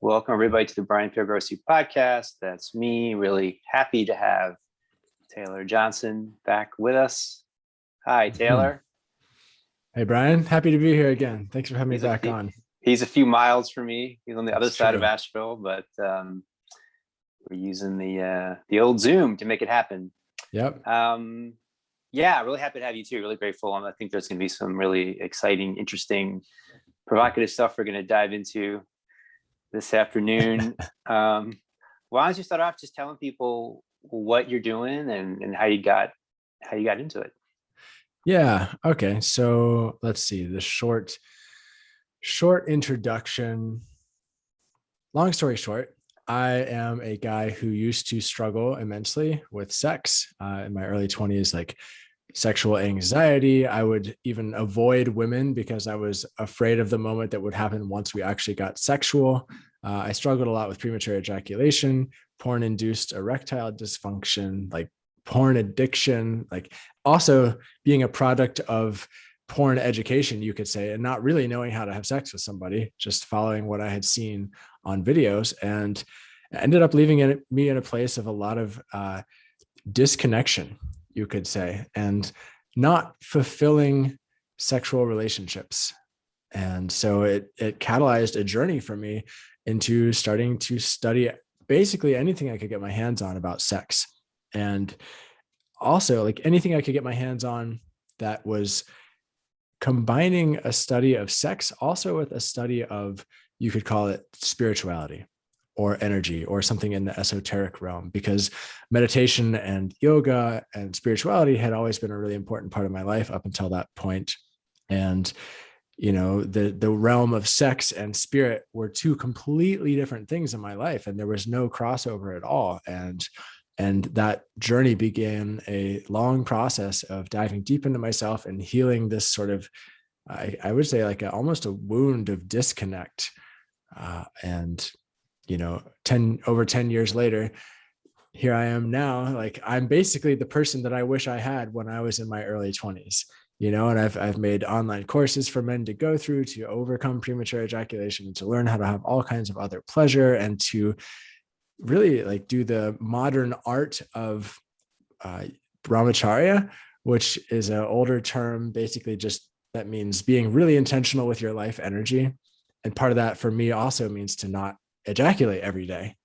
Welcome everybody to the Piergrossi podcast. That's me. Really happy to have Taylor Johnson back with us. Hi, Taylor. Hey, Brian. Happy to be here again. Thanks for having me back on. He's a few miles from me. He's on the other side of Asheville, but we're using the old Zoom to make it happen. Yep. Yeah, really happy to have you too. Really grateful. I think there's going to be some really exciting, interesting, provocative stuff we're going to dive into this afternoon. Why don't you start off just telling people what you're doing and how you got into it? Yeah. Okay. So let's see the short introduction. Long story short, I am a guy who used to struggle immensely with sex in my early 20s, like sexual anxiety. I would even avoid women because I was afraid of the moment that would happen once we actually got sexual. I struggled a lot with premature ejaculation, porn-induced erectile dysfunction, like porn addiction, like also being a product of porn education, you could say, and not really knowing how to have sex with somebody, just following what I had seen on videos, and ended up leaving me in a place of a lot of disconnection, you could say, and not fulfilling sexual relationships. And so it catalyzed a journey for me into starting to study basically anything I could get my hands on about sex. And also like anything I could get my hands on that was combining a study of sex also with a study of, you could call it spirituality or energy or something in the esoteric realm, because meditation and yoga and spirituality had always been a really important part of my life up until that point. And you know, the realm of sex and spirit were two completely different things in my life, and there was no crossover at all. And that journey began a long process of diving deep into myself and healing this sort of, I would say like almost a wound of disconnect. And, you know, over 10 years later, here I am now, like I'm basically the person that I wish I had when I was in my early 20s. You know, and I've made online courses for men to go through to overcome premature ejaculation, to learn how to have all kinds of other pleasure, and to really like do the modern art of brahmacharya, which is an older term, basically just that means being really intentional with your life energy. And part of that for me also means to not ejaculate every day.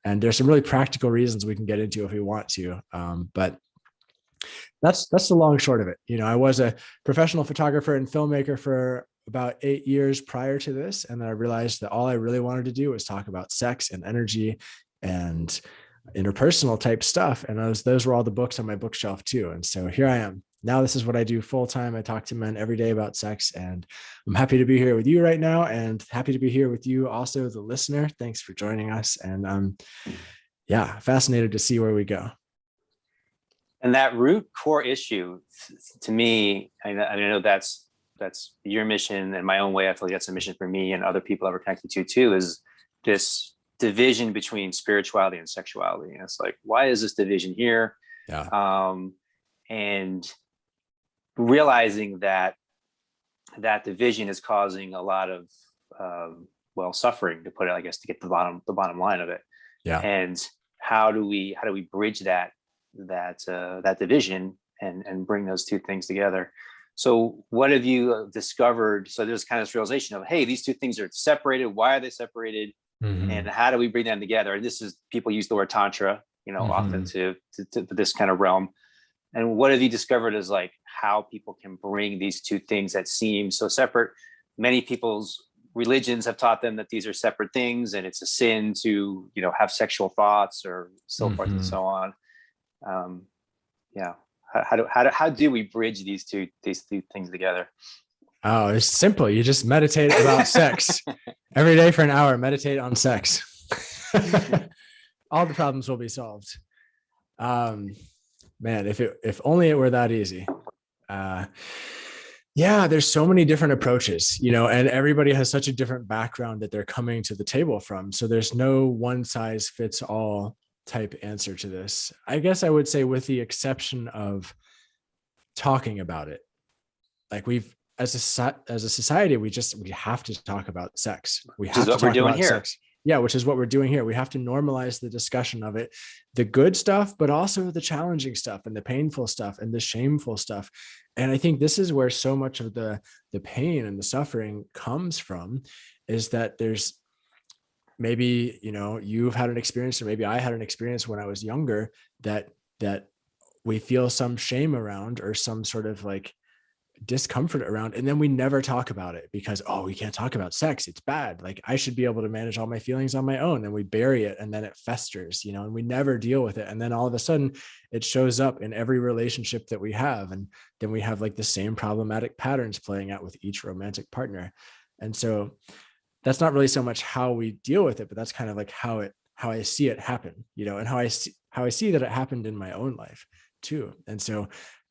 And there's some really practical reasons we can get into if we want to, but that's the long short of it. You know, I was a professional photographer and filmmaker for about 8 years prior to this. And then I realized that all I really wanted to do was talk about sex and energy and interpersonal type stuff. And those were all the books on my bookshelf too. And so here I am. Now this is what I do full time. I talk to men every day about sex, and I'm happy to be here with you right now, and happy to be here with you also, the listener. Thanks for joining us. And I'm fascinated to see where we go. And that root core issue, to me, I know that's your mission, and my own way, I feel like that's a mission for me and other people that we're connected to too, is this division between spirituality and sexuality. And it's like, why is this division here? Yeah. And realizing that division is causing a lot of suffering, to put it, I guess, to get the bottom line of it. Yeah. And how do we bridge that division and bring those two things together? So what have you discovered? So there's kind of this realization of, hey, these two things are separated. Why are they separated? Mm-hmm. And how do we bring them together? And this is, people use the word tantra, you know, mm-hmm. often to this kind of realm. And what have you discovered is like how people can bring these two things that seem so separate? Many people's religions have taught them that these are separate things, and it's a sin to, you know, have sexual thoughts or so mm-hmm. forth and so on. How do we bridge these two things together? Oh, it's simple. You just meditate about sex every day for an hour. Meditate on sex. All the problems will be solved. Man, if only it were that easy. There's so many different approaches, you know, and everybody has such a different background that they're coming to the table from. So there's no one size fits all type answer to this. I guess I would say, with the exception of talking about it. Like as a society, we have to talk about sex. We have to talk about sex. which is what we're doing here. We have to normalize the discussion of it, the good stuff, but also the challenging stuff and the painful stuff and the shameful stuff. And I think this is where so much of the pain and the suffering comes from, is that there's maybe, you've had an experience, or maybe I had an experience when I was younger that we feel some shame around, or some sort of like discomfort around, and then we never talk about it because, oh, we can't talk about sex, it's bad, like I should be able to manage all my feelings on my own. And we bury it, and then it festers, and we never deal with it, and then all of a sudden it shows up in every relationship that we have, and then we have like the same problematic patterns playing out with each romantic partner. And so that's not really so much how we deal with it, but that's kind of like how I see it happen, and how I see that it happened in my own life too. And so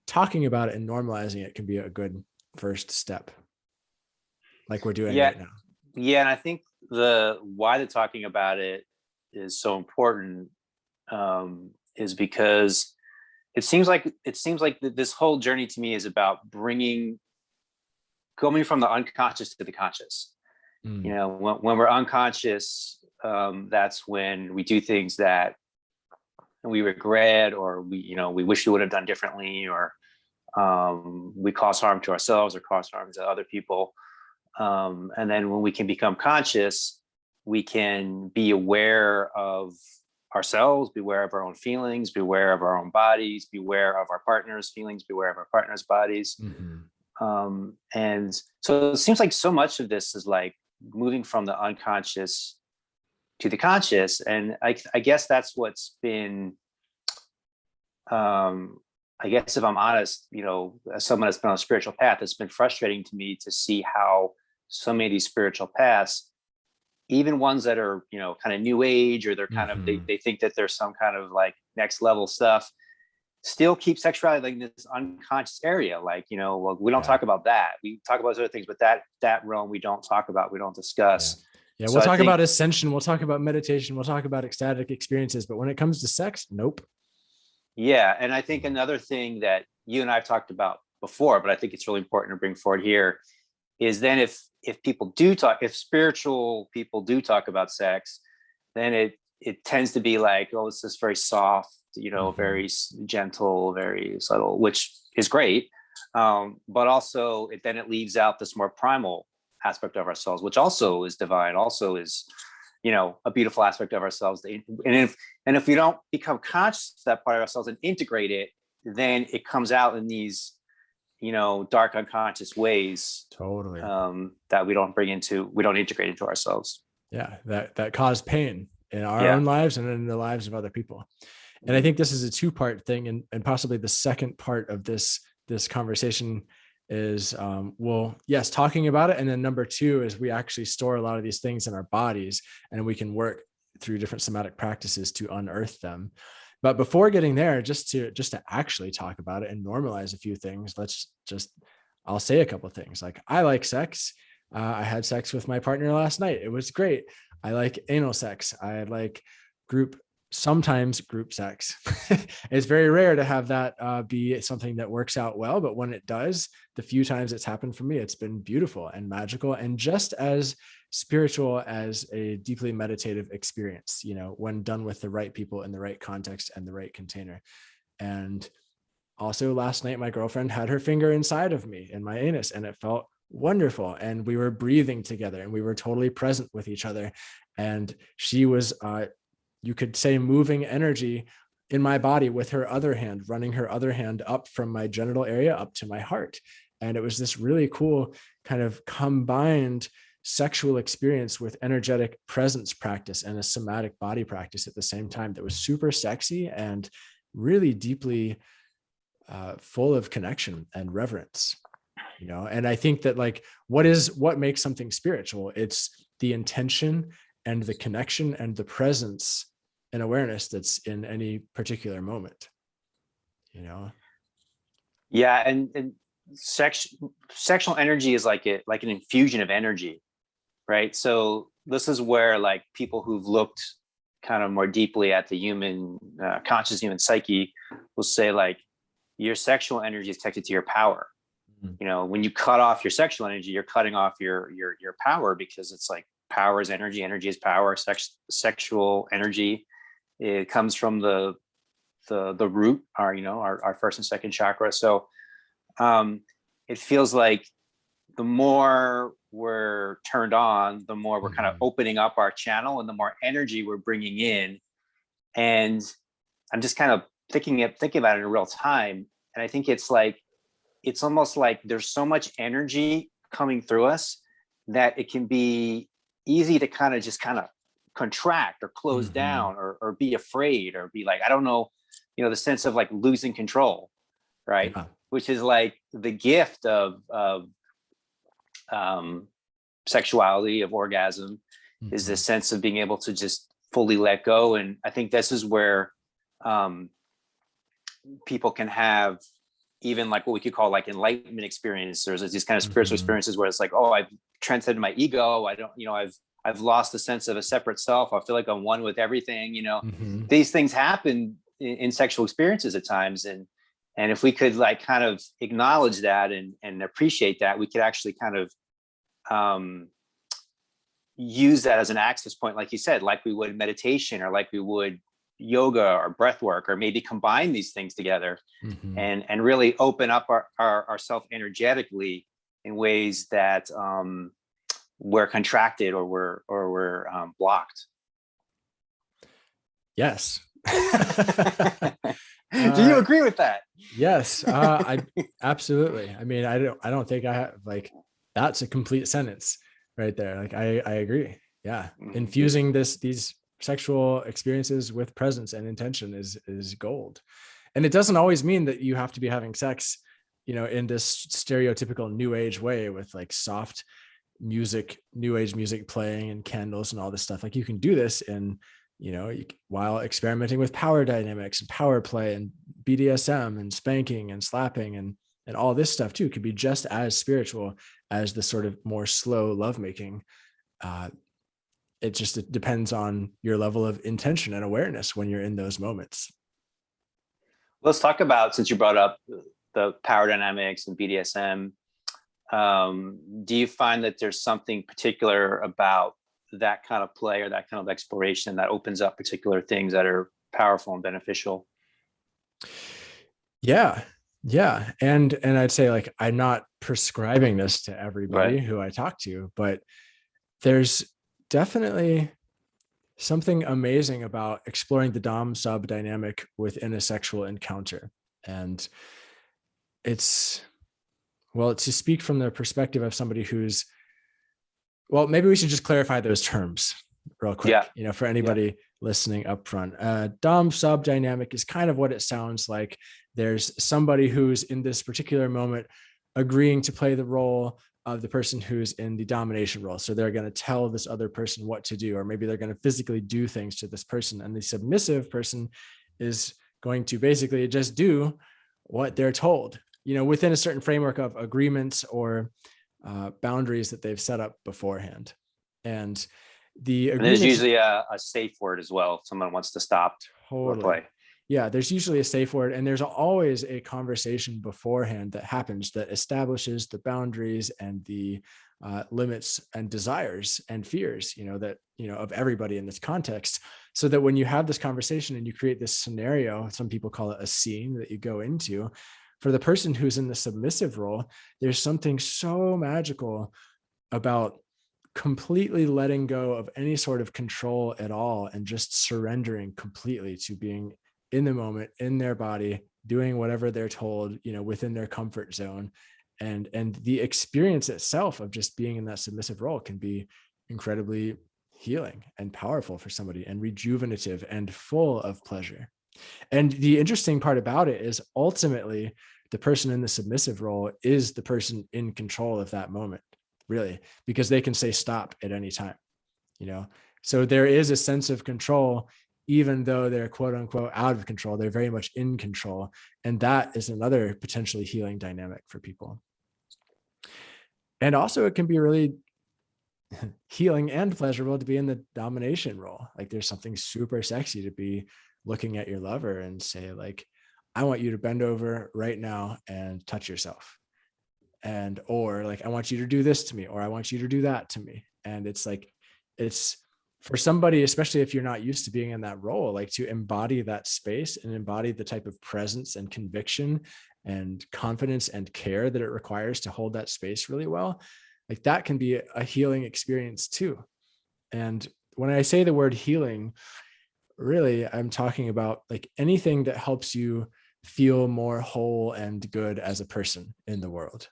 talking about it and normalizing it can be a good first step, like we're doing right now. Yeah. And I think why the talking about it is so important is because it seems like this whole journey to me is about going from the unconscious to the conscious. When we're unconscious, that's when we do things that we regret, or we wish we would have done differently, or we cause harm to ourselves or cause harm to other people. And then when we can become conscious, we can be aware of ourselves, be aware of our own feelings, be aware of our own bodies, be aware of our partner's feelings, be aware of our partner's bodies. Mm-hmm. And so it seems like so much of this is like moving from the unconscious to the conscious. And I guess that's what's been, I guess if I'm honest, as someone that's been on a spiritual path, it's been frustrating to me to see how so many of these spiritual paths, even ones that are, kind of new age, or they're kind of, they think that there's some kind of like next level stuff, still keep sexuality like in this unconscious area. Like, well, we don't talk about that. We talk about other things, but that realm we don't talk about, we don't discuss. Yeah, we'll talk about ascension, we'll talk about meditation, we'll talk about ecstatic experiences, but when it comes to sex, nope. Yeah. And I think another thing that you and I've talked about before, but I think it's really important to bring forward here, is then if spiritual people do talk about sex, then it tends to be like, oh, it's this very soft, very gentle, very subtle, which is great. But also it leaves out this more primal aspect of ourselves, which also is divine, also is, a beautiful aspect of ourselves. And if we don't become conscious of that part of ourselves and integrate it, then it comes out in these, dark unconscious ways. Totally. That we don't integrate into ourselves. Yeah. That cause pain in our own lives and in the lives of other people. And I think this is a two-part thing, and possibly the second part of this conversation is, yes, talking about it. And then number two is we actually store a lot of these things in our bodies, and we can work through different somatic practices to unearth them. But before getting there, just to actually talk about it and normalize a few things, I'll say a couple of things. Like, I like sex. I had sex with my partner last night. It was great. I like anal sex. I like sometimes group sex. It's very rare to have that be something that works out well, but when it does, the few times it's happened for me, it's been beautiful and magical, and just as spiritual as a deeply meditative experience, when done with the right people in the right context and the right container. And also last night, my girlfriend had her finger inside of me in my anus, and it felt wonderful. And we were breathing together, and we were totally present with each other. And she was, you could say, moving energy in my body with her other hand, running her other hand up from my genital area up to my heart. And it was this really cool kind of combined sexual experience with energetic presence practice and a somatic body practice at the same time that was super sexy and really deeply full of connection and reverence. And I think that, like, what makes something spiritual? It's the intention and the connection and the presence and awareness that's in any particular moment, Yeah. And sexual energy is like an infusion of energy, right? So this is where, like, people who've looked kind of more deeply at the human conscious human psyche will say, like, your sexual energy is connected to your power. When you cut off your sexual energy, you're cutting off your power, because it's like power is energy, energy is power, sexual energy. It comes from the root, our first and second chakra. So it feels like the more we're turned on, the more we're kind of opening up our channel and the more energy we're bringing in. And I'm just kind of thinking about it in real time. And I think it's almost like there's so much energy coming through us that it can be easy to kind of contract or close down or be afraid or be like, I don't know, the sense of like losing control, right? Yeah. Which is like the gift of sexuality, of orgasm, is the sense of being able to just fully let go. And I think this is where people can have even like what we could call like enlightenment experiences. There's these kind of spiritual experiences where it's like, oh, I've transcended my ego. I don't, I've lost the sense of a separate self. I feel like I'm one with everything. These things happen in sexual experiences at times. And if we could like kind of acknowledge that and appreciate that, we could actually kind of use that as an access point, like you said, like we would meditation or like we would yoga or breath work, or maybe combine these things together and really open up our self energetically in ways that we're contracted or we're blocked. Yes. Do you agree with that? Yes, I absolutely. I mean, I don't think I have like, that's a complete sentence right there. Like I agree. Yeah. Infusing these sexual experiences with presence and intention is gold. And it doesn't always mean that you have to be having sex, in this stereotypical new age way with like soft music, new age music playing and candles and all this stuff. Like you can do this in, while experimenting with power dynamics and power play and BDSM and spanking and slapping and all this stuff too. Could be just as spiritual as the sort of more slow lovemaking. It depends on your level of intention and awareness when you're in those moments. Let's talk about, since you brought up the power dynamics and BDSM, do you find that there's something particular about that kind of play or that kind of exploration that opens up particular things that are powerful and beneficial? Yeah. And I'd say like, I'm not prescribing this to everybody who I talk to, but there's definitely something amazing about exploring the dom sub dynamic within a sexual encounter. And it's to speak from the perspective of somebody who's, maybe we should just clarify those terms real quick, for anybody listening up front. Dom sub dynamic is kind of what it sounds like. There's somebody who's in this particular moment agreeing to play the role of the person who's in the domination role. So they're going to tell this other person what to do, or maybe they're going to physically do things to this person. And the submissive person is going to basically just do what they're told, within a certain framework of agreements or boundaries that they've set up beforehand. And there's usually a safe word as well. Someone wants to stop or play. Yeah, there's usually a safe word, and there's always a conversation beforehand that happens that establishes the boundaries and the limits and desires and fears, of everybody in this context, so that when you have this conversation and you create this scenario, some people call it a scene that you go into, for the person who's in the submissive role, there's something so magical about completely letting go of any sort of control at all and just surrendering completely to being in the moment, in their body, doing whatever they're told, within their comfort zone. And the experience itself of just being in that submissive role can be incredibly healing and powerful for somebody, and rejuvenative and full of pleasure. And the interesting part about it is ultimately the person in the submissive role is the person in control of that moment, really, because they can say stop at any time, So there is a sense of control. Even though they're quote unquote out of control, they're very much in control. And that is another potentially healing dynamic for people. And also it can be really healing and pleasurable to be in the domination role. Like there's something super sexy to be looking at your lover and say like, I want you to bend over right now and touch yourself. Or like, I want you to do this to me, or I want you to do that to me. And it's like, it's for somebody, especially if you're not used to being in that role, like to embody that space and embody the type of presence and conviction and confidence and care that it requires to hold that space really well. Like that can be a healing experience too. And when I say the word healing, really, I'm talking about like anything that helps you feel more whole and good as a person in the world,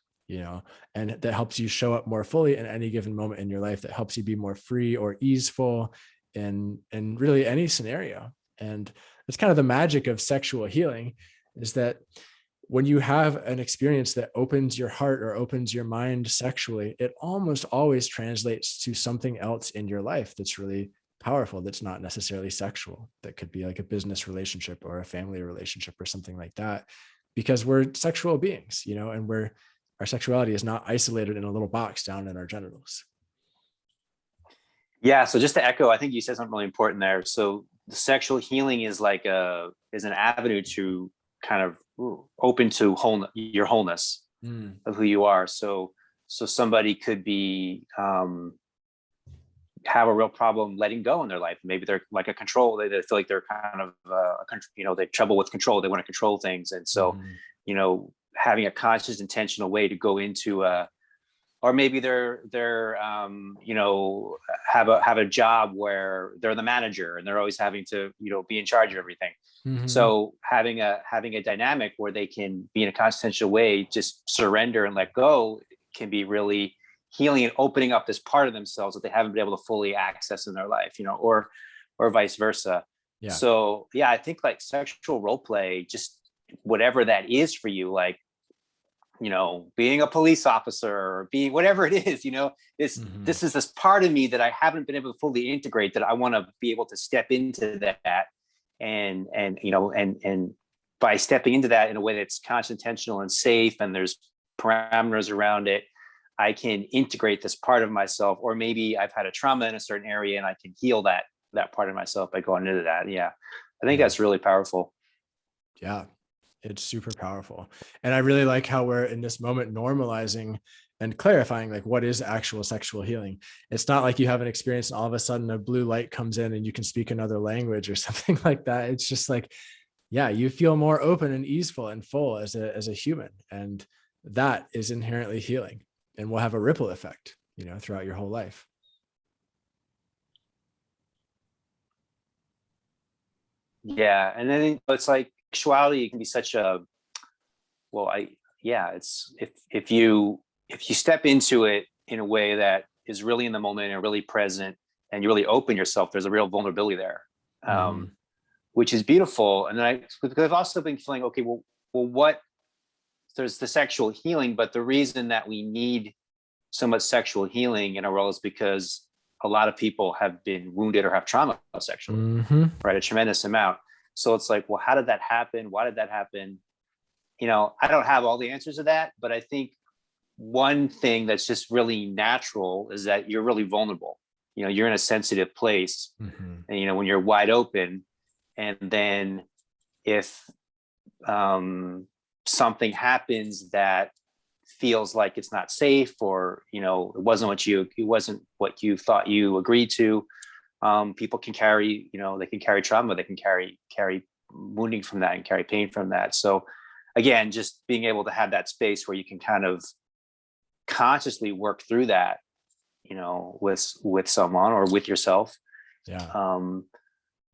and that helps you show up more fully in any given moment in your life, that helps you be more free or easeful in really any scenario. And that's kind of the magic of sexual healing, is that when you have an experience that opens your heart or opens your mind sexually, it almost always translates to something else in your life that's really powerful, that's not necessarily sexual. That could be like a business relationship or a family relationship or something like that, because we're sexual beings, and our sexuality is not isolated in a little box down in our genitals. Yeah. So just to echo, I think you said something really important there. So the sexual healing is like is an avenue to kind of open to your wholeness of who you are. So somebody could be, have a real problem letting go in their life. Maybe they're like a control. They feel like they're kind of, they have trouble with control. They want to control things. And so, having a conscious, intentional way to go into or maybe they're have a job where they're the manager and they're always having to, be in charge of everything. Mm-hmm. So having a dynamic where they can be in a conscious, intentional way, just surrender and let go, can be really healing and opening up this part of themselves that they haven't been able to fully access in their life, or vice versa. Yeah. So yeah, I think like sexual role play, just whatever that is for you, like, being a police officer or being whatever it is, this is this part of me that I haven't been able to fully integrate, that I want to be able to step into that. And by stepping into that in a way that's conscious, intentional, and safe, and there's parameters around it, I can integrate this part of myself. Or maybe I've had a trauma in a certain area and I can heal that part of myself by going into that. Yeah. I think that's really powerful. Yeah. It's super powerful. And I really like how we're in this moment normalizing and clarifying like what is actual sexual healing. It's not like you have an experience and all of a sudden a blue light comes in and you can speak another language or something like that. It's just like, yeah, you feel more open and easeful and full as a human. And that is inherently healing and will have a ripple effect, throughout your whole life. Yeah. And then it's like sexuality can be such a, it's if you step into it in a way that is really in the moment and really present and you really open yourself, there's a real vulnerability there, which is beautiful. And then because I've also been feeling, okay, what, there's the sexual healing, but the reason that we need so much sexual healing in our world is because a lot of people have been wounded or have trauma sexually, right? A tremendous amount. So it's like, well, how did that happen? Why did that happen? I don't have all the answers to that, but I think one thing that's just really natural is that you're really vulnerable. You're in a sensitive place, and when you're wide open, and then if something happens that feels like it's not safe, or it wasn't what you thought you agreed to, people can carry, they can carry trauma, they can carry wounding from that and carry pain from that. So again, just being able to have that space where you can kind of consciously work through that, with someone or with yourself. Yeah.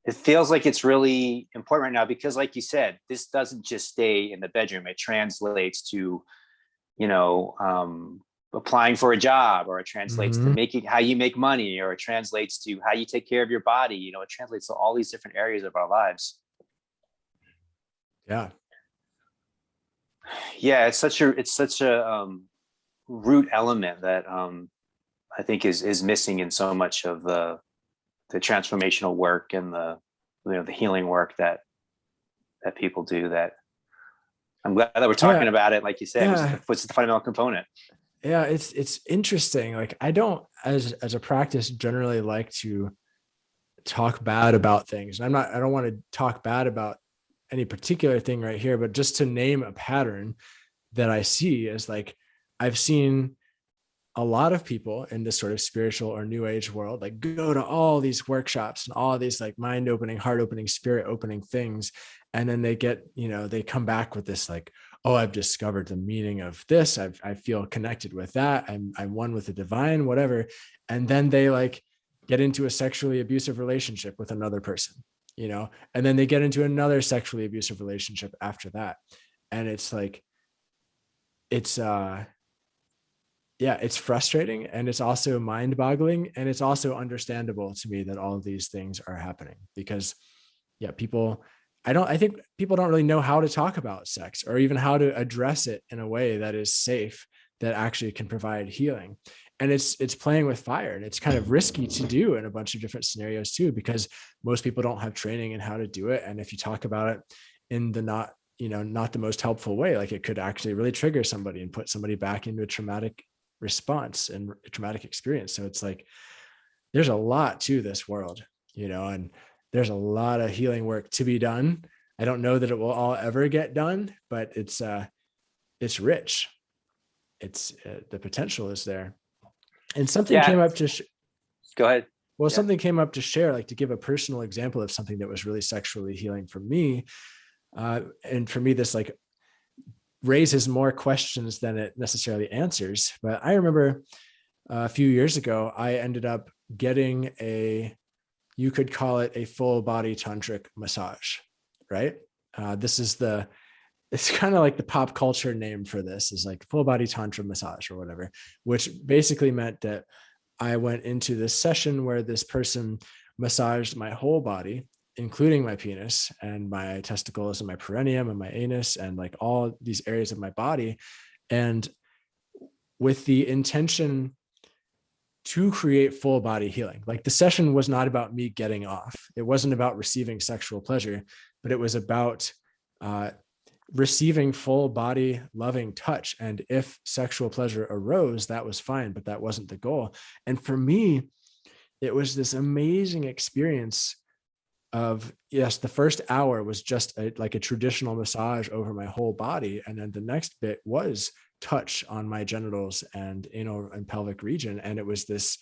It feels like it's really important right now because, like you said, this doesn't just stay in the bedroom. It translates to, applying for a job, or it translates to making how you make money, or it translates to how you take care of your body. It translates to all these different areas of our lives. Yeah. Yeah. It's such a root element that I think is missing in so much of the transformational work and the healing work that people do. That I'm glad that we're talking about it. Like you said, what's the fundamental component? Yeah, it's interesting. Like I don't, as a practice, generally like to talk bad about things. I don't want to talk bad about any particular thing right here, but just to name a pattern that I see is like, I've seen a lot of people in this sort of spiritual or new age world, like go to all these workshops and all these like mind opening, heart opening, spirit opening things. And then they get, they come back with this like, oh, I've discovered the meaning of this. I feel connected with that. I'm one with the divine, whatever. And then they like get into a sexually abusive relationship with another person, and then they get into another sexually abusive relationship after that. And it's like, it's frustrating, and it's also mind boggling. And it's also understandable to me that all of these things are happening because I think people don't really know how to talk about sex or even how to address it in a way that is safe, that actually can provide healing. And it's playing with fire, and it's kind of risky to do in a bunch of different scenarios too, because most people don't have training in how to do it. And if you talk about it in the not the most helpful way, like it could actually really trigger somebody and put somebody back into a traumatic response and a traumatic experience. So it's like, there's a lot to this world, and there's a lot of healing work to be done. I don't know that it will all ever get done, but it's rich. It's the potential is there. And something came up to go ahead. Well, something came up to share, like to give a personal example of something that was really sexually healing for me. And for me, this like raises more questions than it necessarily answers. But I remember a few years ago, I ended up getting you could call it a full body tantric massage, right? It's kind of like the pop culture name for this is like full body tantra massage or whatever, which basically meant that I went into this session where this person massaged my whole body, including my penis and my testicles and my perineum and my anus and like all these areas of my body. And with the intention to create full body healing. Like the session was not about me getting off. It wasn't about receiving sexual pleasure, but it was about receiving full body loving touch. And if sexual pleasure arose, that was fine, but that wasn't the goal. And for me, it was this amazing experience of, yes, the first hour was just like a traditional massage over my whole body. And then the next bit was touch on my genitals and anal and pelvic region. And it was this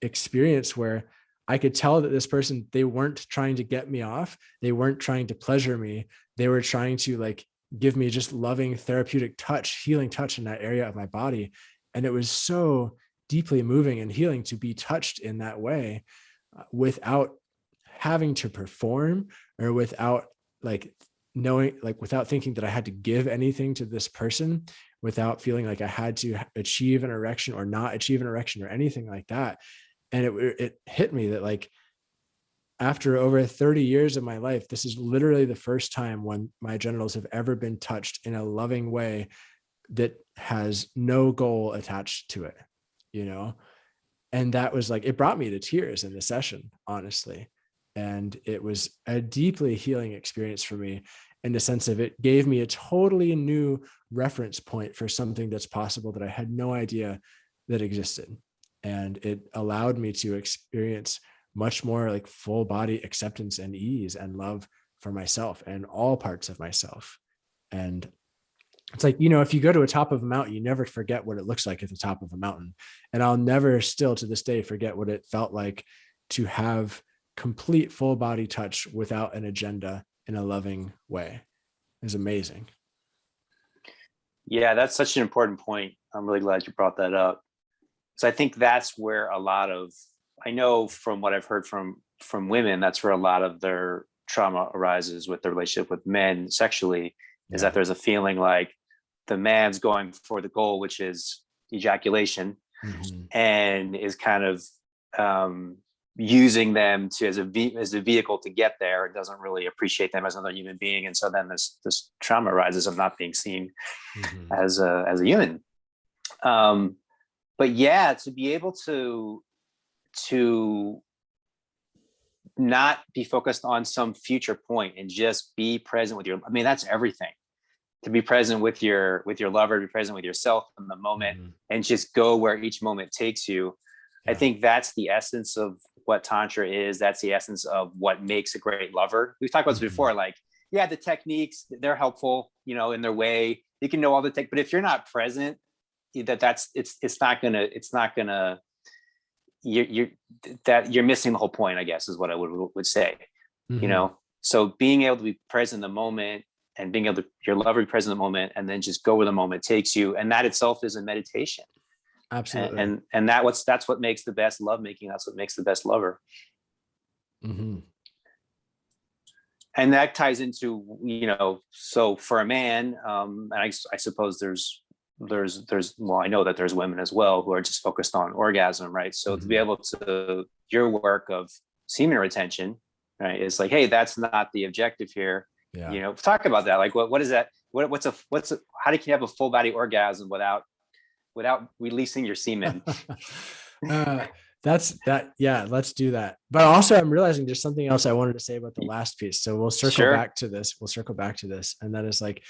experience where I could tell that this person, they weren't trying to get me off. They weren't trying to pleasure me. They were trying to like give me just loving therapeutic touch, healing touch in that area of my body. And it was so deeply moving and healing to be touched in that way without having to perform or without like knowing, like without thinking that I had to give anything to this person, without feeling like I had to achieve an erection or not achieve an erection or anything like that. And it hit me that like, after over 30 years of my life, this is literally the first time when my genitals have ever been touched in a loving way that has no goal attached to it, And that was like, it brought me to tears in the session, honestly. And it was a deeply healing experience for me in the sense of it gave me a totally new reference point for something that's possible that I had no idea that existed. And it allowed me to experience much more like full body acceptance and ease and love for myself and all parts of myself. And it's like, if you go to a top of a mountain, you never forget what it looks like at the top of a mountain. And I'll never still to this day forget what it felt like to have complete full body touch without an agenda in a loving way. It was amazing. Yeah, that's such an important point. I'm really glad you brought that up. So I think that's where I know from what I've heard from women, that's where a lot of their trauma arises with their relationship with men sexually, is that there's a feeling like the man's going for the goal, which is ejaculation, and is kind of using them as a vehicle to get there. It doesn't really appreciate them as another human being. And so then this trauma arises of not being seen as a human. But yeah, to be able to not be focused on some future point and just be present with that's everything. To be present with your lover, be present with yourself in the moment, and just go where each moment takes you. Yeah. I think that's the essence of what Tantra is. That's the essence of what makes a great lover. We've talked about this before, like, yeah, the techniques, they're helpful, in their way. You can know all the tech, but if you're not present, you're missing the whole point, I guess, is what I would say. Mm-hmm. So being able to be present in the moment, and being able to your lover be present in the moment, and then just go where the moment takes you, and that itself is a meditation. Absolutely. And that's what makes the best lovemaking. That's what makes the best lover. Mm-hmm. And that ties into, so for a man, and I suppose there's well, I know that there's women as well who are just focused on orgasm, right? So to be able to, your work of semen retention, right, is like, hey, that's not the objective here. Yeah. Talk about that. Like, what is that? How can you have a full body orgasm without releasing your semen? That's that. Yeah, let's do that. But also, I'm realizing there's something else I wanted to say about the last piece. So we'll circle back to this. And that is like,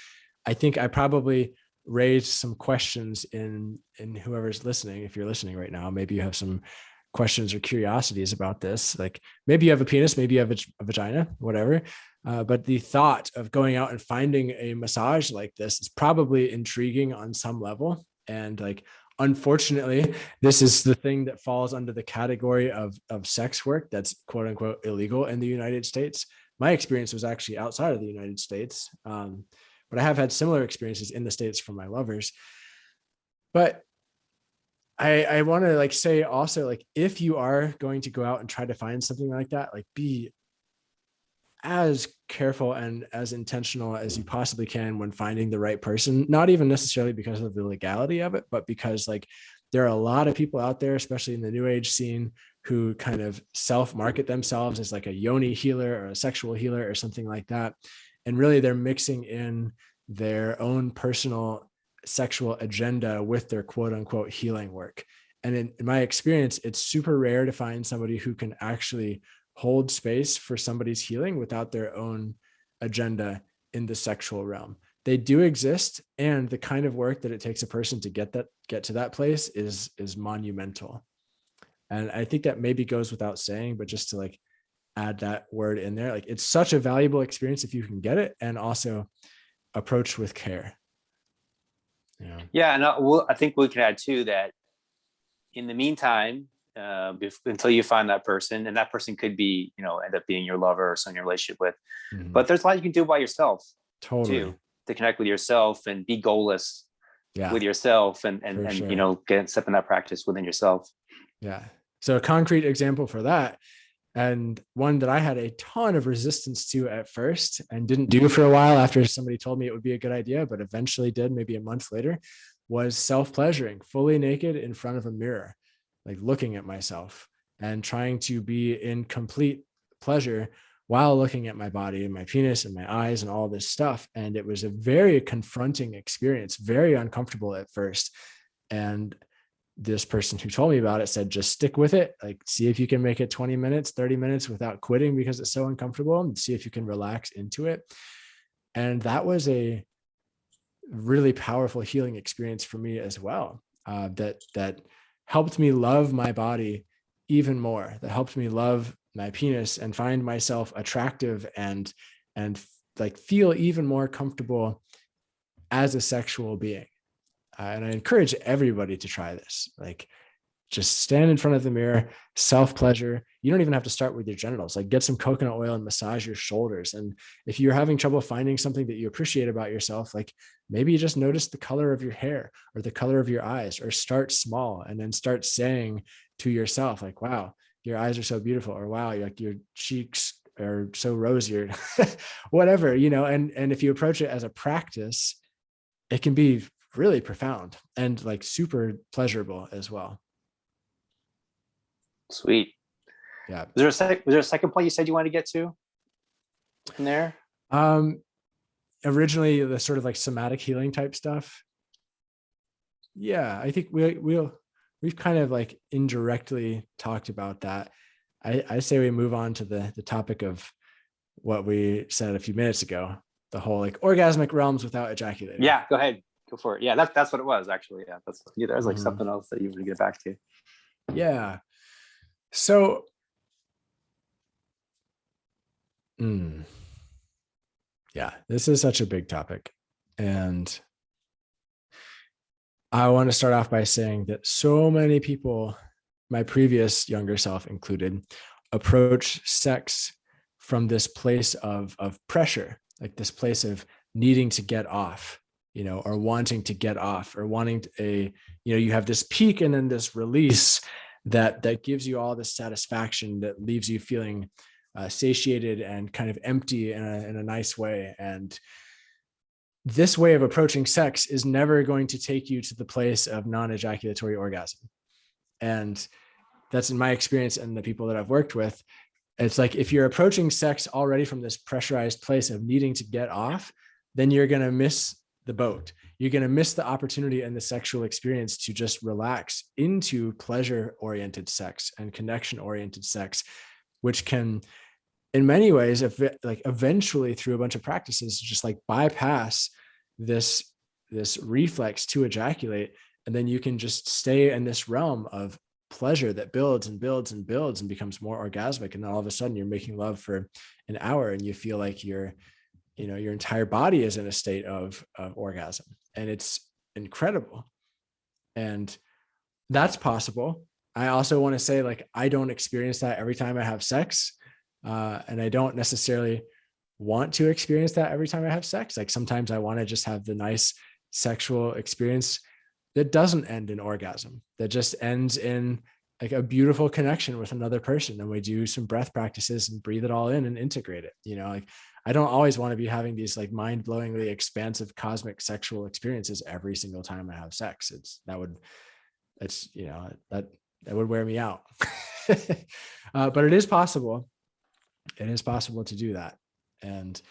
I think I probably raised some questions in whoever's listening. If you're listening right now, maybe you have some questions or curiosities about this. Like maybe you have a penis, maybe you have a vagina, whatever. But the thought of going out and finding a massage like this is probably intriguing on some level. And like, unfortunately, this is the thing that falls under the category of sex work that's quote unquote illegal in the United States. My experience was actually outside of the United States. But I have had similar experiences in the States from my lovers. But I want to like say also, like, if you are going to go out and try to find something like that, like be as careful and as intentional as you possibly can when finding the right person, not even necessarily because of the legality of it, but because like there are a lot of people out there, especially in the new age scene, who kind of self-market themselves as like a yoni healer or a sexual healer or something like that. And really they're mixing in their own personal sexual agenda with their quote unquote healing work. And in my experience, it's super rare to find somebody who can actually hold space for somebody's healing without their own agenda in the sexual realm. They do exist, and the kind of work that it takes a person to get to that place is monumental. And I think that maybe goes without saying, but just to like add that word in there, like it's such a valuable experience if you can get it, and also approach with care. Yeah, and I think we can add too that in the meantime, until you find that person, and that person could be, end up being your lover or someone you're in a relationship with, but there's a lot you can do by yourself too, to connect with yourself and be goalless with yourself, and sure. Get step in that practice within yourself. Yeah. So a concrete example for that, and one that I had a ton of resistance to at first and didn't do for a while after somebody told me it would be a good idea, but eventually did maybe a month later, was self-pleasuring, fully naked in front of a mirror, like looking at myself and trying to be in complete pleasure while looking at my body and my penis and my eyes and all this stuff. And it was a very confronting experience, very uncomfortable at first. And this person who told me about it said, just stick with it. Like, see if you can make it 20 minutes, 30 minutes without quitting because it's so uncomfortable, and see if you can relax into it. And that was a really powerful healing experience for me as well. That helped me love my body even more. That helped me love my penis and find myself attractive and like feel even more comfortable as a sexual being. And I encourage everybody to try this. Like, just stand in front of the mirror, self-pleasure. You don't even have to start with your genitals. Like, get some coconut oil and massage your shoulders. And if you're having trouble finding something that you appreciate about yourself, like maybe you just notice the color of your hair or the color of your eyes, or start small and then start saying to yourself, like, wow, your eyes are so beautiful, or wow, like your cheeks are so rosy, or whatever, and if you approach it as a practice, it can be really profound and like super pleasurable as well. Sweet. Yeah. Was there a second point you said you wanted to get to in there? Originally the sort of like somatic healing type stuff. Yeah, I think we've kind of like indirectly talked about that. I say we move on to the topic of what we said a few minutes ago, the whole like orgasmic realms without ejaculating. Yeah, go ahead. Go for it. Yeah, that's what it was actually. Yeah, that was like something else that you want to get back to. Yeah. So, yeah, this is such a big topic, and I want to start off by saying that so many people, my previous younger self included, approach sex from this place of pressure, like this place of needing to get off, or wanting to get off, or wanting you have this peak and then this release that gives you all this satisfaction that leaves you feeling satiated and kind of empty in a nice way. And this way of approaching sex is never going to take you to the place of non-ejaculatory orgasm. And that's in my experience and the people that I've worked with. It's like, if you're approaching sex already from this pressurized place of needing to get off, then you're going to miss the boat. You're going to miss the opportunity and the sexual experience to just relax into pleasure-oriented sex and connection-oriented sex, which can, in many ways, eventually through a bunch of practices, just like bypass this reflex to ejaculate. And then you can just stay in this realm of pleasure that builds and builds and builds and becomes more orgasmic. And then all of a sudden you're making love for an hour and you feel like your entire body is in a state of orgasm. And it's incredible. And that's possible. I also want to say, like, I don't experience that every time I have sex. And I don't necessarily want to experience that every time I have sex. Like, sometimes I want to just have the nice sexual experience that doesn't end in orgasm, that just ends in like a beautiful connection with another person. And we do some breath practices and breathe it all in and integrate it. Like, I don't always want to be having these like mind-blowingly expansive cosmic sexual experiences every single time I have sex. That would wear me out. But it is possible. It is possible to do that. And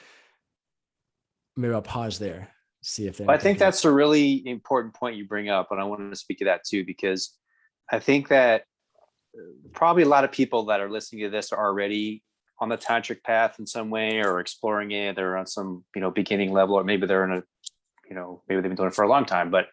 maybe I'll pause there, see if I think that's a really important point you bring up. And I wanted to speak to that too, because I think that probably a lot of people that are listening to this are already on the tantric path in some way, or exploring it. They're on some, beginning level, or maybe they're in maybe they've been doing it for a long time. But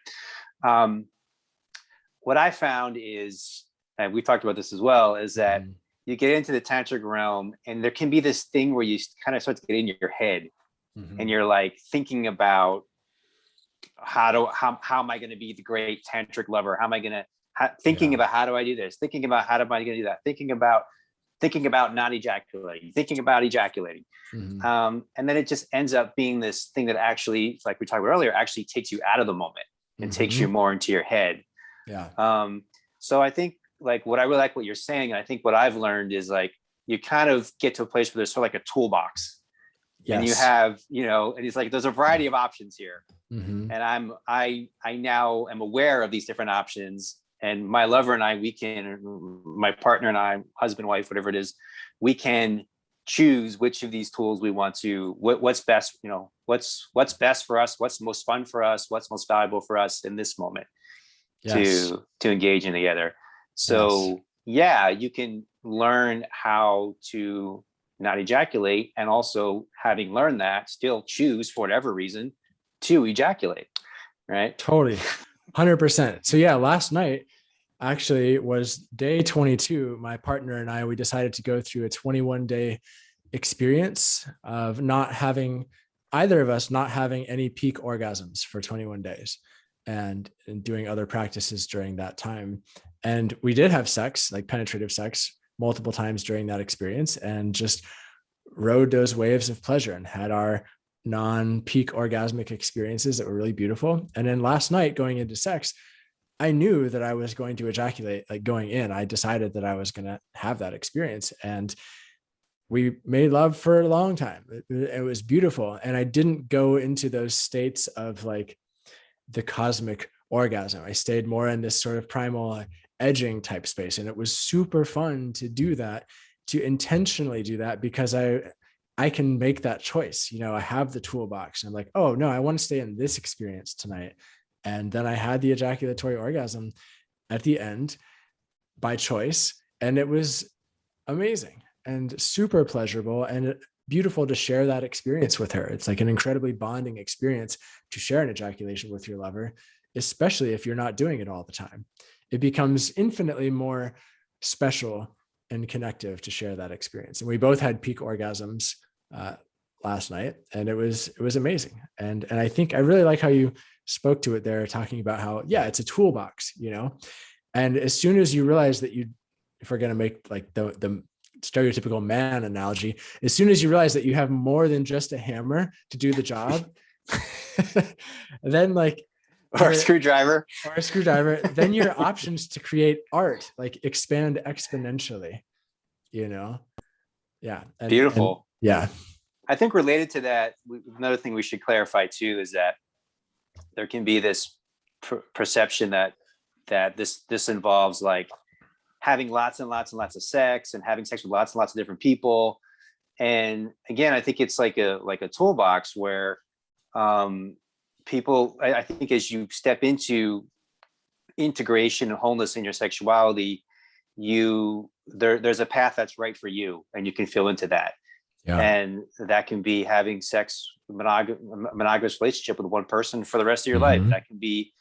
what I found is, and we talked about this as well, is that you get into the tantric realm and there can be this thing where you kind of start to get in your head, and you're like thinking about how am I going to be the great tantric lover? How am I going to thinking about how do I do this? Thinking about how am I going to do that? Thinking about not ejaculating, thinking about ejaculating. And then it just ends up being this thing that actually, like we talked about earlier, actually takes you out of the moment and takes you more into your head. Yeah. So I think, like, what I really like what you're saying, and I think what I've learned is, like, you kind of get to a place where there's sort of like a toolbox. Yes. And you have, and it's like, there's a variety of options here. And I now am aware of these different options. And my lover and I, my partner and I, husband, wife, whatever it is, we can choose which of these tools we want to, what's best, what's best for us, what's most fun for us, what's most valuable for us in this moment. Yes. to engage in together. So yes. You can learn how to not ejaculate, and also, having learned that, still choose for whatever reason to ejaculate. Right. Totally. 100%. So yeah, last night actually was day 22. My partner and I, we decided to go through a 21-day experience of either of us not having any peak orgasms for 21 days and doing other practices during that time. And we did have sex, like penetrative sex, multiple times during that experience, and just rode those waves of pleasure and had our non-peak orgasmic experiences that were really beautiful. And then last night, going into sex, I knew that I was going to ejaculate. Like, going in, I decided that I was going to have that experience, and we made love for a long time. It was beautiful. And I didn't go into those states of like the cosmic orgasm. I stayed more in this sort of primal edging type space. And it was super fun to do that, to intentionally do that, because I can make that choice. I have the toolbox. I'm like, oh no, I want to stay in this experience tonight. And then I had the ejaculatory orgasm at the end by choice. And it was amazing and super pleasurable and beautiful to share that experience with her. It's like an incredibly bonding experience to share an ejaculation with your lover, especially if you're not doing it all the time. It becomes infinitely more special and connective to share that experience. And we both had peak orgasms last night, and it was amazing. And I think I really like how you spoke to it there, talking about how, yeah, it's a toolbox, and as soon as you realize that if we're going to make like the stereotypical man analogy, as soon as you realize that you have more than just a hammer to do the job, then like, or a screwdriver, then your options to create art like expand exponentially, Yeah. Beautiful. Yeah. I think related to that, another thing we should clarify too is that there can be this perception that this involves like having lots and lots and lots of sex and having sex with lots and lots of different people. And again, I think it's like a toolbox where people, I think as you step into integration and wholeness in your sexuality, there's a path that's right for you, and you can feel into that. Yeah. And that can be having sex, monogamous relationship with one person for the rest of your life. That can be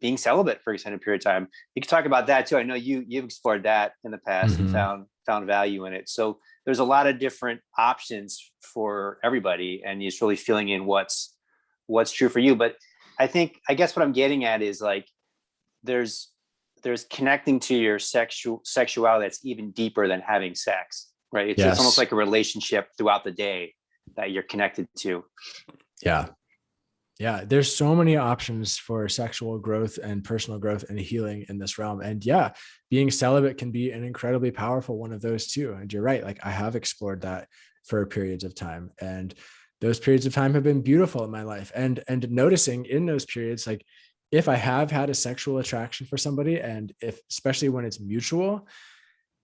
being celibate for an extended period of time. You can talk about that too. I know you've explored that in the past and found value in it. So there's a lot of different options for everybody, and you're just really feeling in what's true for you. But I guess what I'm getting at is like there's connecting to your sexuality that's even deeper than having sex, right? It's almost like a relationship throughout the day that you're connected to. Yeah. There's so many options for sexual growth and personal growth and healing in this realm. And yeah, being celibate can be an incredibly powerful one of those too. And you're right. Like I have explored that for periods of time, and those periods of time have been beautiful in my life. And noticing in those periods, like if I have had a sexual attraction for somebody, and especially when it's mutual,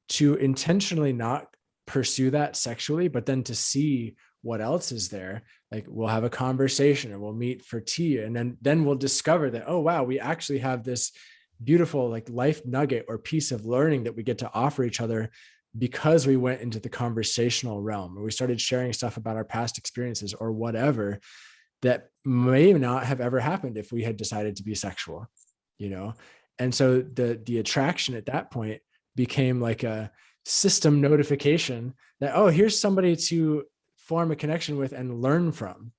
to intentionally not pursue that sexually, but then to see what else is there. Like we'll have a conversation and we'll meet for tea. And then we'll discover that, oh, wow, we actually have this beautiful like life nugget or piece of learning that we get to offer each other because we went into the conversational realm, or we started sharing stuff about our past experiences or whatever that may not have ever happened if we had decided to be sexual, And so the attraction at that point became like a system notification that, oh, here's somebody to form a connection with and learn from,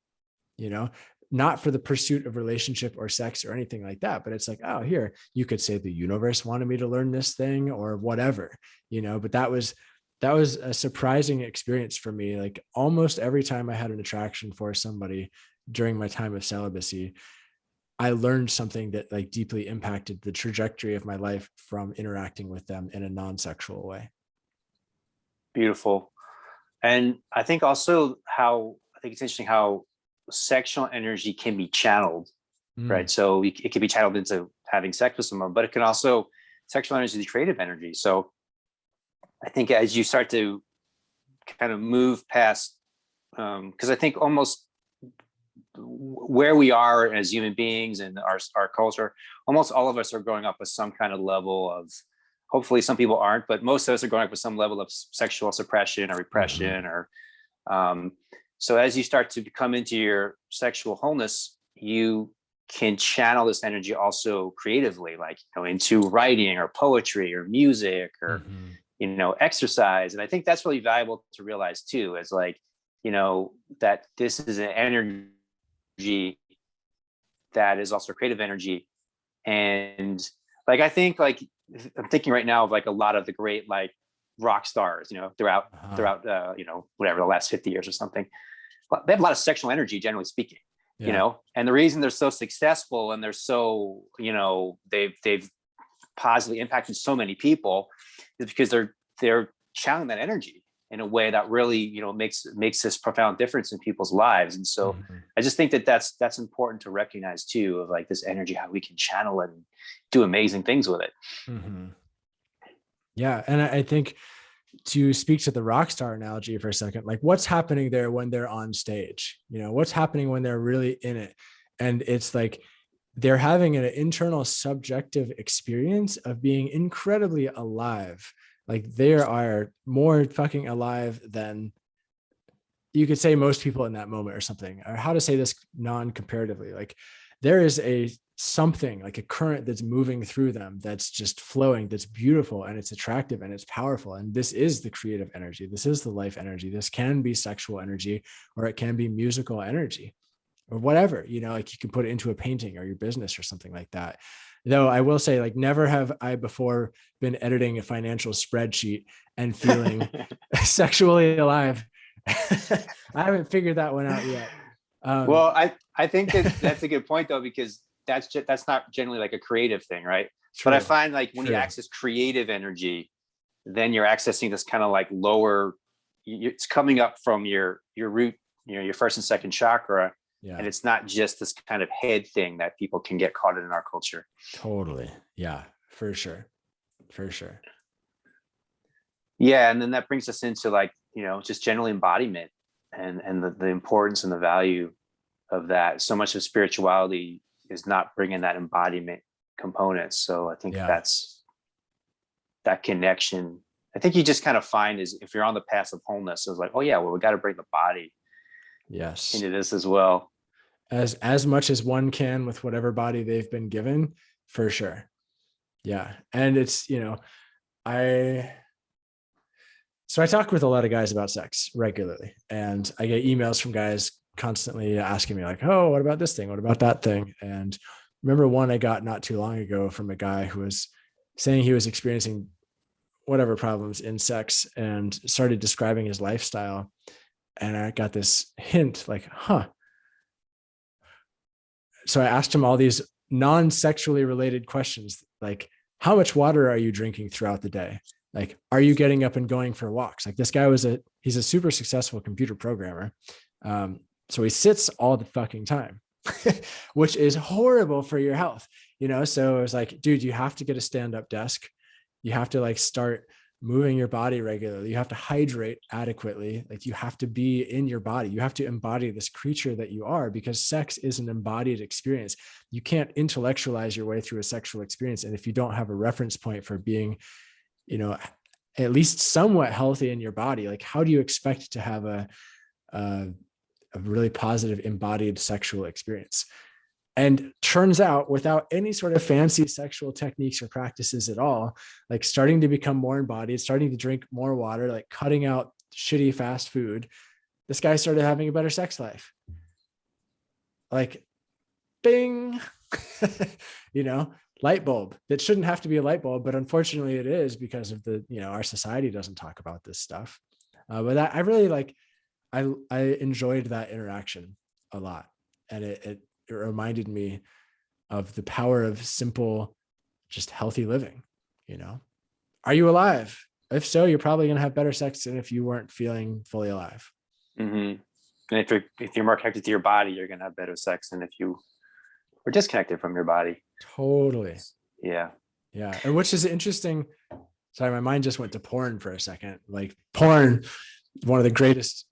not for the pursuit of relationship or sex or anything like that. But it's like, oh, here, you could say the universe wanted me to learn this thing or whatever, but that was a surprising experience for me. Like almost every time I had an attraction for somebody during my time of celibacy, I learned something that like deeply impacted the trajectory of my life from interacting with them in a non-sexual way. Beautiful. And I think also it's interesting how sexual energy can be channeled, right? So it can be channeled into having sex with someone, but it can also, sexual energy is creative energy. So I think as you start to kind of move past, because I think almost where we are as human beings and our culture, almost all of us are growing up with some kind of level of, hopefully some people aren't, but most of us are growing up with some level of sexual suppression or repression or so as you start to come into your sexual wholeness, you can channel this energy also creatively, like into writing or poetry or music or exercise. And I think that's really valuable to realize too, is like that this is an energy that is also creative energy. And like I think like I'm thinking right now of like a lot of the great like rock stars, throughout whatever the last 50 years or something. They have a lot of sexual energy, generally speaking, and the reason they're so successful and they're so, they've positively impacted so many people is because they're channeling that energy in a way that really, makes this profound difference in people's lives. And so I just think that that's important to recognize too, of like this energy, how we can channel it and do amazing things with it. Yeah. And I think to speak to the rock star analogy for a second, like what's happening there when they're on stage, what's happening when they're really in it. And it's like, they're having an internal subjective experience of being incredibly alive. Like they are more fucking alive than you could say most people in that moment or something, or how to say this non-comparatively. Like there is a something like a current that's moving through them, that's just flowing, that's beautiful and it's attractive and it's powerful. And this is the creative energy. This is the life energy. This can be sexual energy, or it can be musical energy, or whatever, like you can put it into a painting or your business or something like that. Though I will say, like, never have I before been editing a financial spreadsheet and feeling sexually alive. I haven't figured that one out yet. Well, I think that's a good point though, because that's not generally like a creative thing, right? True, but I find like when you true. access creative energy, then you're accessing this kind of like lower, it's coming up from your root, your first and second chakra. Yeah. And it's not just this kind of head thing that people can get caught in our culture. Totally. Yeah, for sure. For sure. Yeah. And then that brings us into like, just general embodiment and the importance and the value of that. So much of spirituality is not bringing that embodiment component. So I think that's that connection. I think you just kind of find is if you're on the path of wholeness, it's like, oh yeah, well, we got to bring the body into this as well. As much as one can with whatever body they've been given, for sure. Yeah. And it's, I talk with a lot of guys about sex regularly, and I get emails from guys constantly asking me like, oh, what about this thing? What about that thing? And remember one I got not too long ago from a guy who was saying he was experiencing whatever problems in sex and started describing his lifestyle. And I got this hint like, so I asked him all these non-sexually related questions, like, how much water are you drinking throughout the day? Like, are you getting up and going for walks? Like, this guy he's a super successful computer programmer. So he sits all the fucking time, which is horrible for your health, So I was like, dude, you have to get a stand-up desk. You have to like start moving your body regularly. You have to hydrate adequately. Like, you have to be in your body. You have to embody this creature that you are, because sex is an embodied experience. You can't intellectualize your way through a sexual experience. And if you don't have a reference point for being, at least somewhat healthy in your body, like, how do you expect to have a really positive embodied sexual experience? And turns out, without any sort of fancy sexual techniques or practices at all, like starting to become more embodied, starting to drink more water, like cutting out shitty fast food, this guy started having a better sex life. Like, bing, light bulb. That shouldn't have to be a light bulb, but unfortunately it is, because of our society doesn't talk about this stuff. But I really I enjoyed that interaction a lot. And it reminded me of the power of simple, just healthy living. Are you alive? If so, you're probably going to have better sex than if you weren't feeling fully alive. Mm-hmm. And if you're more connected to your body, you're going to have better sex than if you were disconnected from your body. Totally. Yeah. Yeah. And which is interesting. Sorry, my mind just went to porn for a second. Like, porn, one of the greatest.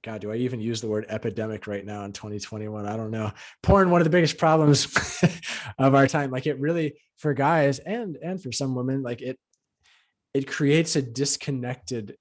God, do I even use the word epidemic right now in 2021? I don't know. Porn, one of the biggest problems of our time. Like, it really, for guys and for some women, like it creates a disconnected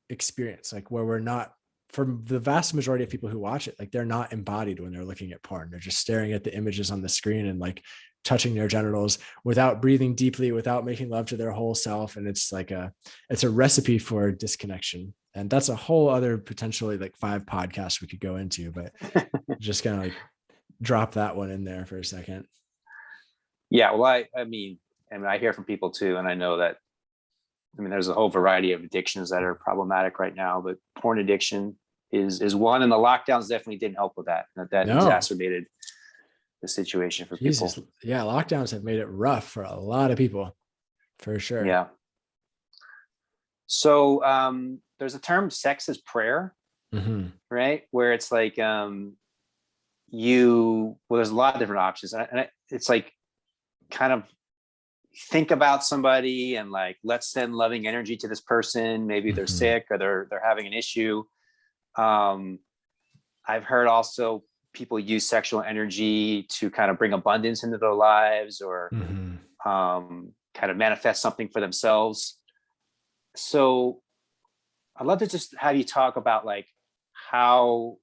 experience, like where we're not, for the vast majority of people who watch it, like they're not embodied when they're looking at porn. They're just staring at the images on the screen and like touching their genitals without breathing deeply, without making love to their whole self. And it's a recipe for disconnection. And that's a whole other potentially like 5 podcasts we could go into, but just kind of like drop that one in there for a second. Yeah. Well, I mean, I hear from people too, and I know that, there's a whole variety of addictions that are problematic right now, but porn addiction is one, and the lockdowns definitely didn't help with that. That exacerbated the situation for people. Yeah. Lockdowns have made it rough for a lot of people, for sure. Yeah. So there's a term, sex is prayer, right? Where it's like there's a lot of different options, and it's like kind of think about somebody and like, let's send loving energy to this person. Maybe they're sick or they're having an issue. I've heard also people use sexual energy to kind of bring abundance into their lives, or kind of manifest something for themselves. So I'd love to just have you talk about like how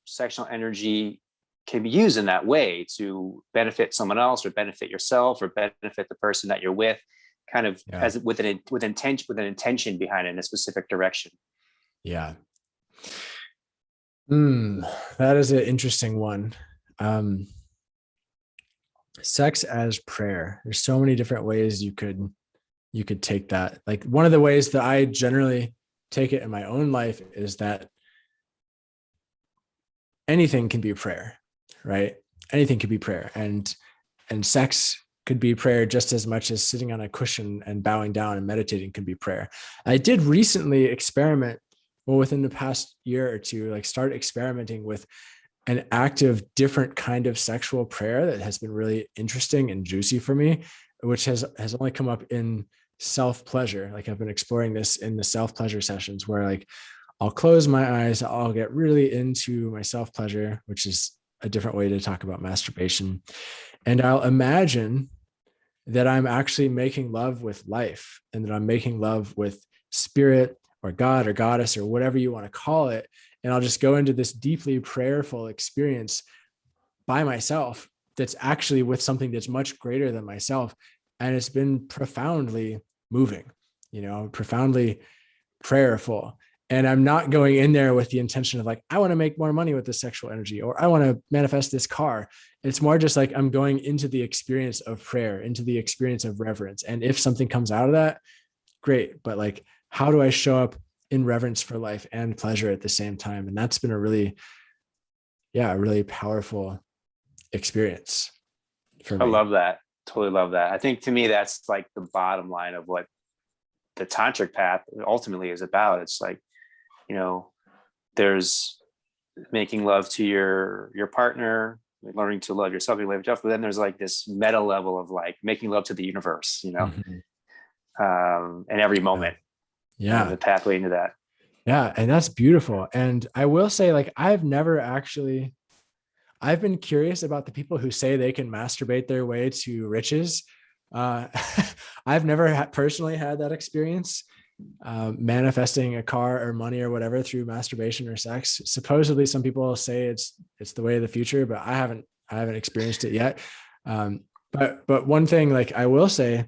sexual energy can be used in that way to benefit someone else or benefit yourself or benefit the person that you're with, kind of as with intention behind it in a specific direction. Yeah. That is an interesting one. Sex as prayer. There's so many different ways you could take that. Like, one of the ways that I generally take it in my own life is that anything can be prayer, right? Anything could be prayer, and sex could be prayer just as much as sitting on a cushion and bowing down and meditating can be prayer. I did recently experiment, well, within the past year or two, like start experimenting with an active, different kind of sexual prayer that has been really interesting and juicy for me, which has only come up in self-pleasure. Like, I've been exploring this in the self-pleasure sessions where, like, I'll close my eyes, I'll get really into my self-pleasure, which is a different way to talk about masturbation. And I'll imagine that I'm actually making love with life, and that I'm making love with spirit or God or goddess or whatever you want to call it. And I'll just go into this deeply prayerful experience by myself that's actually with something that's much greater than myself. And it's been profoundly moving, profoundly prayerful. And I'm not going in there with the intention of like, I want to make more money with this sexual energy, or I want to manifest this car. It's more just like, I'm going into the experience of prayer, into the experience of reverence. And if something comes out of that, great. But like, how do I show up in reverence for life and pleasure at the same time? And that's been a really powerful experience for me. I love that. Totally love that. I think to me, that's like the bottom line of what the Tantric Path ultimately is about. It's like, there's making love to your partner, learning to love yourself, but then there's like this meta level of like making love to the universe, and every moment. The pathway into that. Yeah. And that's beautiful. And I will say, like, I've been curious about the people who say they can masturbate their way to riches. I've never personally had that experience, manifesting a car or money or whatever through masturbation or sex. Supposedly some people say it's the way of the future, but I haven't experienced it yet. But one thing, like, I will say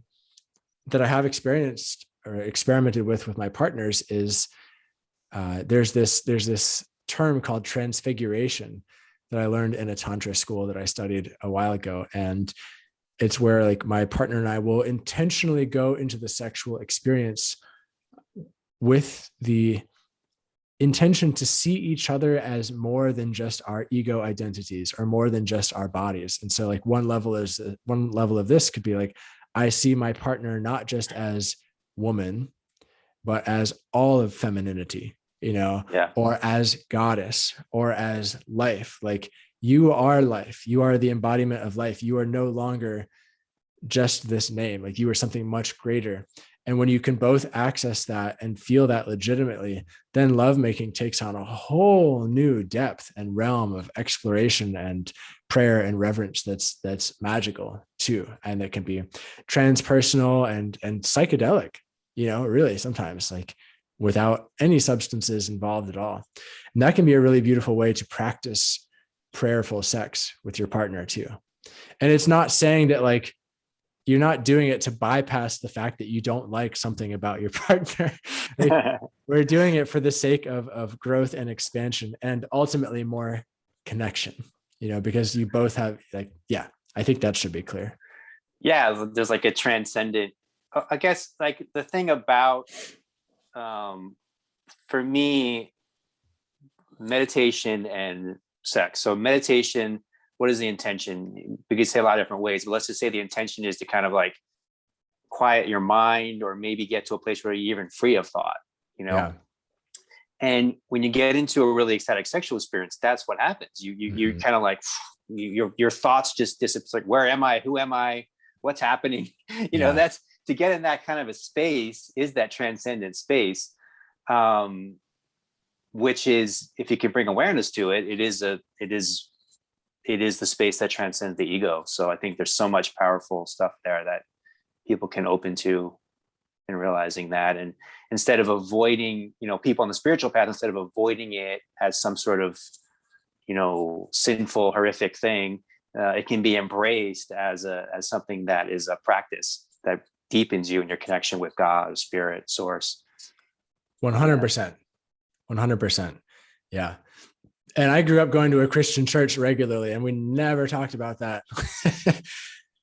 that I have experienced or experimented with my partners is, there's this term called transfiguration that I learned in a tantra school that I studied a while ago. And it's where, like, my partner and I will intentionally go into the sexual experience with the intention to see each other as more than just our ego identities or more than just our bodies. And so, like, one level of this could be like, I see my partner not just as woman, but as all of femininity, or as goddess, or as life. Like, you are life. You are the embodiment of life. You are no longer just this name. Like, you are something much greater. And when you can both access that and feel that legitimately, then lovemaking takes on a whole new depth and realm of exploration and prayer and reverence that's magical too. And that can be transpersonal and psychedelic, really sometimes, like, without any substances involved at all. And that can be a really beautiful way to practice prayerful sex with your partner too. And it's not saying that, like, you're not doing it to bypass the fact that you don't like something about your partner. Like, we're doing it for the sake of growth and expansion, and ultimately more connection, because you both have, like, I think that should be clear. Yeah. There's like a transcendent, I guess, like, the thing about, for me, meditation and sex. So meditation, what is the intention? We could say a lot of different ways, but let's just say the intention is to kind of like quiet your mind, or maybe get to a place where you're even free of thought, Yeah. And when you get into a really ecstatic sexual experience, that's what happens. You're kind of like, your thoughts just disappear. It's like, where am I? Who am I? What's happening? That's, to get in that kind of a space is that transcendent space, which is, if you can bring awareness to it, it is the space that transcends the ego. So I think there's so much powerful stuff there that people can open to in realizing that. And instead of avoiding, people on the spiritual path, instead of avoiding it as some sort of sinful, horrific thing, it can be embraced as something that is a practice that deepens you in your connection with God, spirit, source. 100%. 100%. Yeah. And I grew up going to a Christian church regularly, and we never talked about that.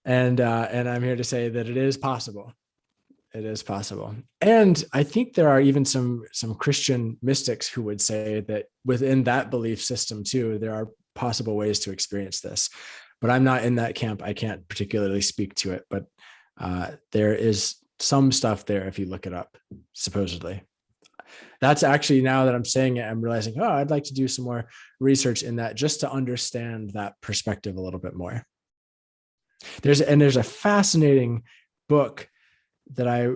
And I'm here to say that it is possible. It is possible. And I think there are even some Christian mystics who would say that within that belief system too, there are possible ways to experience this. But I'm not in that camp. I can't particularly speak to it, but there is some stuff there if you look it up, supposedly. That's actually, now that I'm saying it, I'm realizing, I'd like to do some more research in that just to understand that perspective a little bit more. There's a fascinating book that I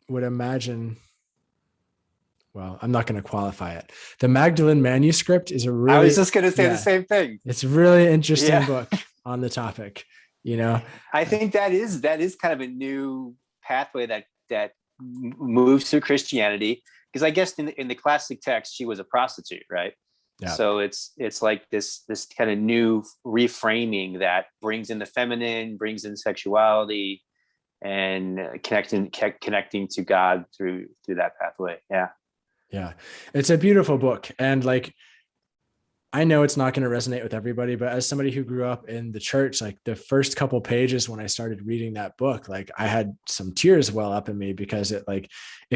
would imagine, well, I'm not going to qualify it. The Magdalene Manuscript is a really, I was just going to say the same thing. It's a really interesting book on the topic. I think that is kind of a new pathway that moves through Christianity, because I guess in the classic text, she was a prostitute, right? Yeah. So it's like this kind of new reframing that brings in the feminine, brings in sexuality, and connecting to God through that pathway. Yeah, it's a beautiful book. And like, I know it's not going to resonate with everybody, but as somebody who grew up in the church, like the first couple pages when I started reading that book, like I had some tears well up in me, because it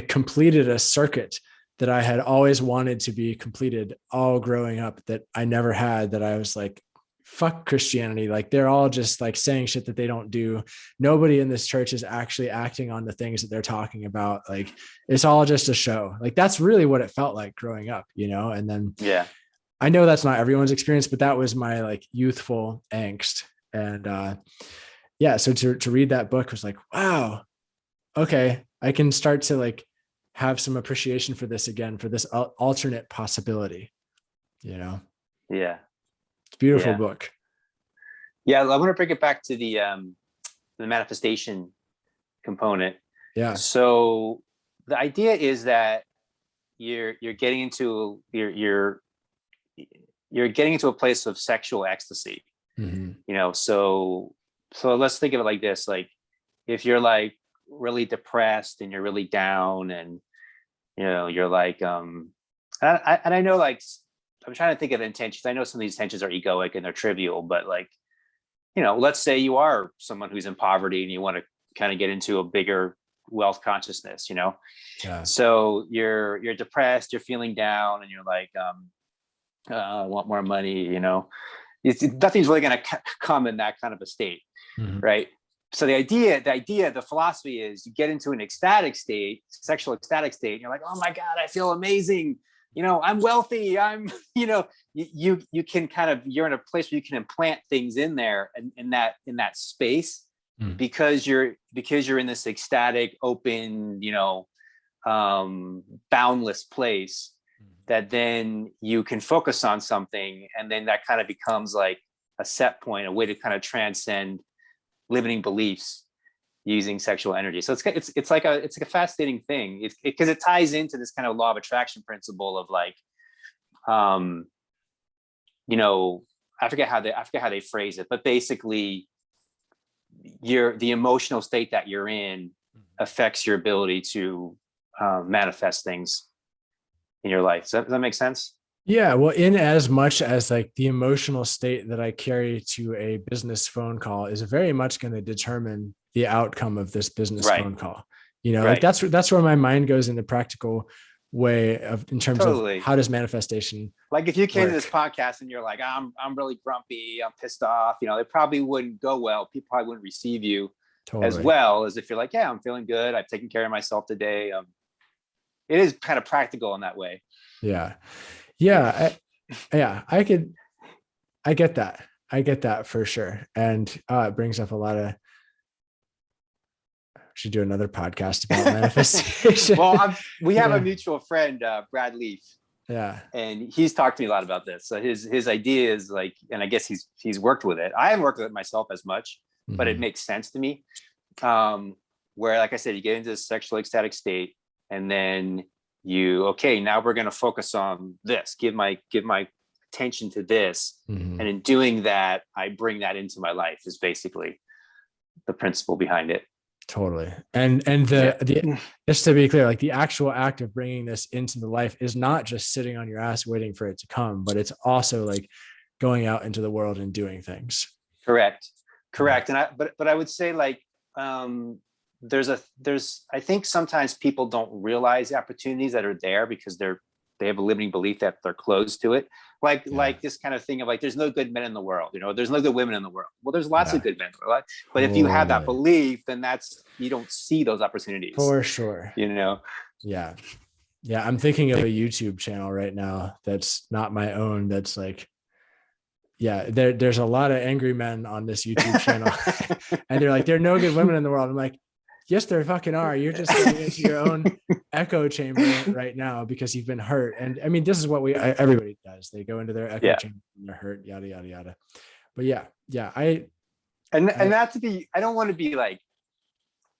completed a circuit that I had always wanted to be completed all growing up, that I never had, that I was like, fuck Christianity. Like they're all just like saying shit that they don't do. Nobody in this church is actually acting on the things that they're talking about. Like it's all just a show. Like that's really what it felt like growing up, And then, I know that's not everyone's experience, but that was my like youthful angst. And so to read that book was like, wow, okay, I can start to like have some appreciation for this again, for this alternate possibility, Yeah. It's a beautiful book. Yeah. I want to bring it back to the manifestation component. Yeah. So the idea is that you're getting into you're getting into a place of sexual ecstasy. Mm-hmm. So let's think of it like this. Like if you're like really depressed and you're really down, and you're like I know, like I'm trying to think of the intentions. I know some of these intentions are egoic and they're trivial, but like let's say you are someone who's in poverty and you want to kind of get into a bigger wealth consciousness. So you're depressed, you're feeling down, and you're like I want more money. Nothing's really going to come in that kind of a state. Mm-hmm. Right. So the philosophy is you get into an ecstatic state, sexual ecstatic state, and you're like, oh my God, I feel amazing. I'm wealthy. I'm, you can kind of, you're in a place where you can implant things in there, and in that space, because you're in this ecstatic, open, boundless place, that then you can focus on something. And then that kind of becomes like a set point, a way to kind of transcend limiting beliefs using sexual energy. So it's like a fascinating thing, because it ties into this kind of law of attraction principle of like, I forget how they phrase it, but basically the emotional state that you're in affects your ability to manifest things in your life. Does that make sense? Yeah. Well, in as much as like the emotional state that I carry to a business phone call is very much going to determine the outcome of this business phone call. Like that's where my mind goes in the practical way in terms of how does manifestation. Like if you came to this podcast and you're like, I'm really grumpy, I'm pissed off, it probably wouldn't go well. People probably wouldn't receive you as well as if you're like, I'm feeling good, I've taken care of myself today. It is kind of practical in that way. Yeah. I get that. I get that for sure. And it brings up a lot of, should do another podcast about manifestation. Well, we have a mutual friend, Brad Leaf. Yeah. And he's talked to me a lot about this. So his idea is like, and I guess he's worked with it. I haven't worked with it myself as much, but it makes sense to me. Where, like I said, you get into this sexual ecstatic state, and then now we're going to focus on this, give my attention to this. Mhm. And in doing that, I bring that into my life is basically the principle behind it. Totally. And the just to be clear, like the actual act of bringing this into the life is not just sitting on your ass waiting for it to come, but it's also like going out into the world and doing things. Correct. And I would say like, there's I think sometimes people don't realize the opportunities that are there because they have a limiting belief that they're closed to it. Like this kind of thing of like, there's no good men in the world, there's no good women in the world. Well, there's lots of good men. But if you have that belief, then you don't see those opportunities. For sure. Yeah. I'm thinking of a YouTube channel right now that's not my own. That's like, there's a lot of angry men on this YouTube channel. And they're like, there are no good women in the world. I'm like, yes, there fucking are. You're just getting into your own echo chamber right now because you've been hurt. And I mean, this is what everybody does. They go into their echo chamber and they're hurt, yada, yada, yada. But I don't want to be like,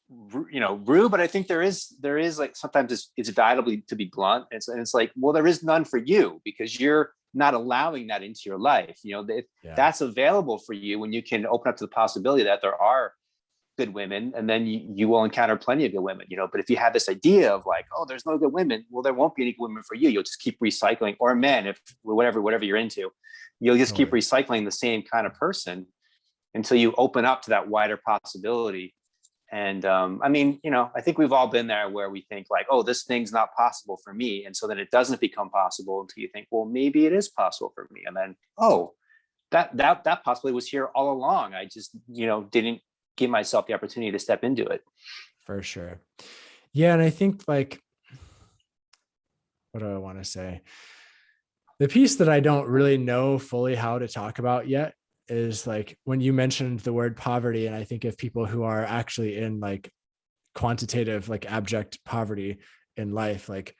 rude, but I think there is like, sometimes it's valuable to be blunt. And it's like, well, there is none for you because you're not allowing that into your life. That's available for you when you can open up to the possibility that there are good women, and then you will encounter plenty of good women, but if you have this idea of like, oh, there's no good women, well, there won't be any good women for you. You'll just keep recycling, or men, if whatever you're into, you'll just keep recycling the same kind of person until you open up to that wider possibility. And I mean, I think we've all been there where we think like, oh, this thing's not possible for me, and so then it doesn't become possible until you think, well, maybe it is possible for me, and then, oh, that possibly was here all along. I just didn't give myself the opportunity to step into it. For sure. Yeah. And I think like, what do I want to say? The piece that I don't really know fully how to talk about yet is like when you mentioned the word poverty, and I think of people who are actually in like quantitative, like abject poverty in life, like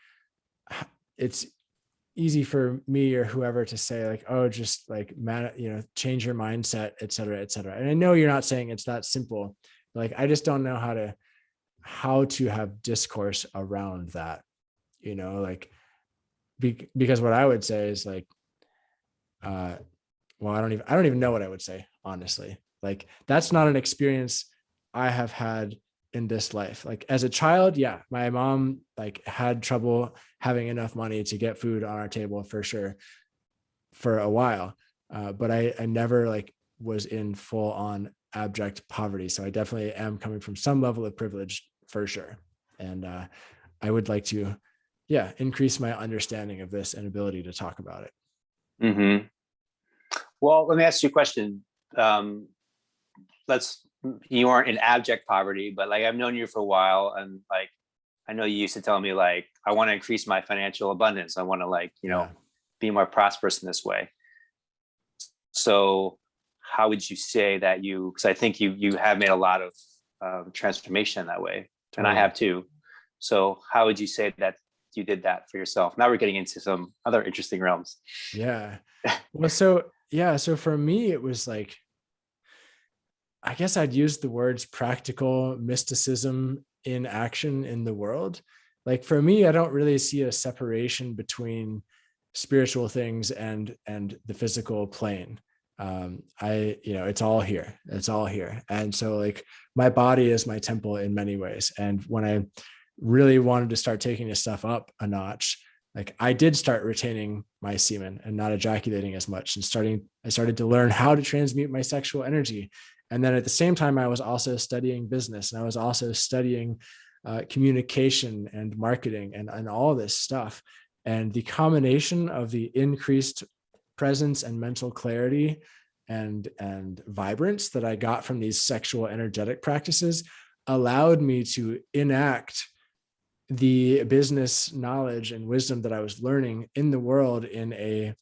it's easy for me or whoever to say like, oh, just like, change your mindset, et cetera, et cetera. And I know you're not saying it's that simple. Like, I just don't know how to have discourse around that, like, because what I would say is like, well, I don't even know what I would say, honestly. Like, that's not an experience I have had in this life. Like as a child, my mom like had trouble having enough money to get food on our table for sure for a while. But I never like was in full on abject poverty. So I definitely am coming from some level of privilege for sure. And I would like to, increase my understanding of this and ability to talk about it. Mm-hmm. Well, let me ask you a question. You aren't in abject poverty, but like I've known you for a while, and like I know you used to tell me like, I want to increase my financial abundance. I want to like, be more prosperous in this way. So how would you say that because I think you have made a lot of transformation that way, and I have too. So how would you say that you did that for yourself? Now we're getting into some other interesting realms. Yeah. Well, so for me, it was like, I guess I'd use the words practical mysticism in action in the world. Like for me, I don't really see a separation between spiritual things and the physical plane. It's all here. It's all here. And so like my body is my temple in many ways. And when I really wanted to start taking this stuff up a notch, like I did start retaining my semen and not ejaculating as much, and I started to learn how to transmute my sexual energy. And then at the same time, I was also studying business, and I was also studying communication and marketing and all this stuff. And the combination of the increased presence and mental clarity and vibrance that I got from these sexual energetic practices allowed me to enact the business knowledge and wisdom that I was learning in the world in a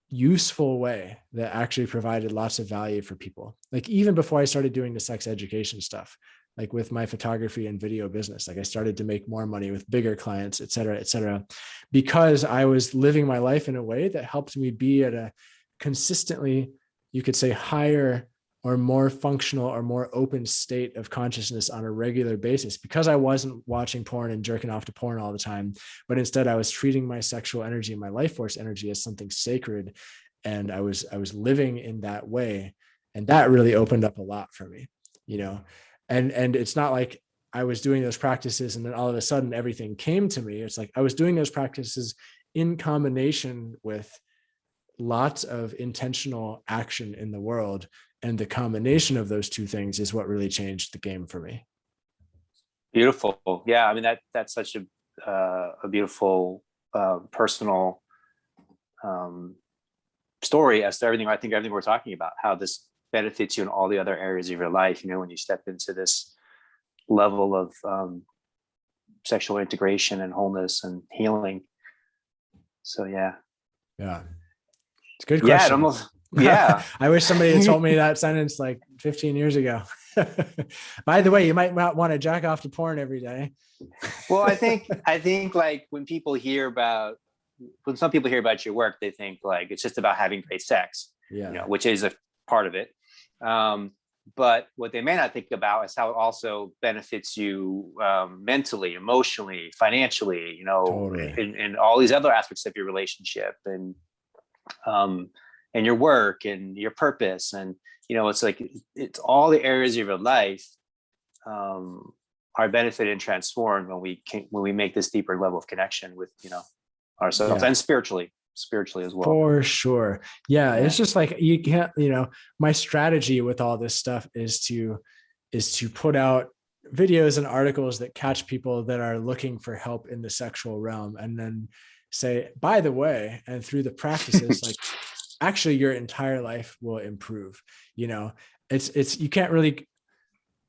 useful way that actually provided lots of value for people. Like even before I started doing the sex education stuff, like with my photography and video business, like I started to make more money with bigger clients, et cetera, because I was living my life in a way that helped me be at a consistently, you could say, higher or more functional or more open state of consciousness on a regular basis, because I wasn't watching porn and jerking off to porn all the time, but instead I was treating my sexual energy and my life force energy as something sacred. And I was living in that way. And that really opened up a lot for me, and it's not like I was doing those practices and then all of a sudden everything came to me. It's like I was doing those practices in combination with lots of intentional action in the world. And the combination of those two things is what really changed the game for me. Beautiful. Yeah. I mean, that's such a beautiful personal story as to everything. I think everything we're talking about, how this benefits you in all the other areas of your life, when you step into this level of sexual integration and wholeness and healing. So yeah. It's a good question. Yeah. I wish somebody had told me that sentence like 15 years ago. By the way, you might not want to jack off to porn every day. Well, I think like when some people hear about your work, they think like it's just about having great sex, which is a part of it. But what they may not think about is how it also benefits you mentally, emotionally, financially, Totally. in all these other aspects of your relationship and your work and your purpose. And, it's like, it's all the areas of your life are benefited and transformed when we make this deeper level of connection with, ourselves and spiritually as well. For sure. Yeah. It's just like, you can't, my strategy with all this stuff is to put out videos and articles that catch people that are looking for help in the sexual realm, and then say, by the way, and through the practices, like actually your entire life will improve. It's, you can't really,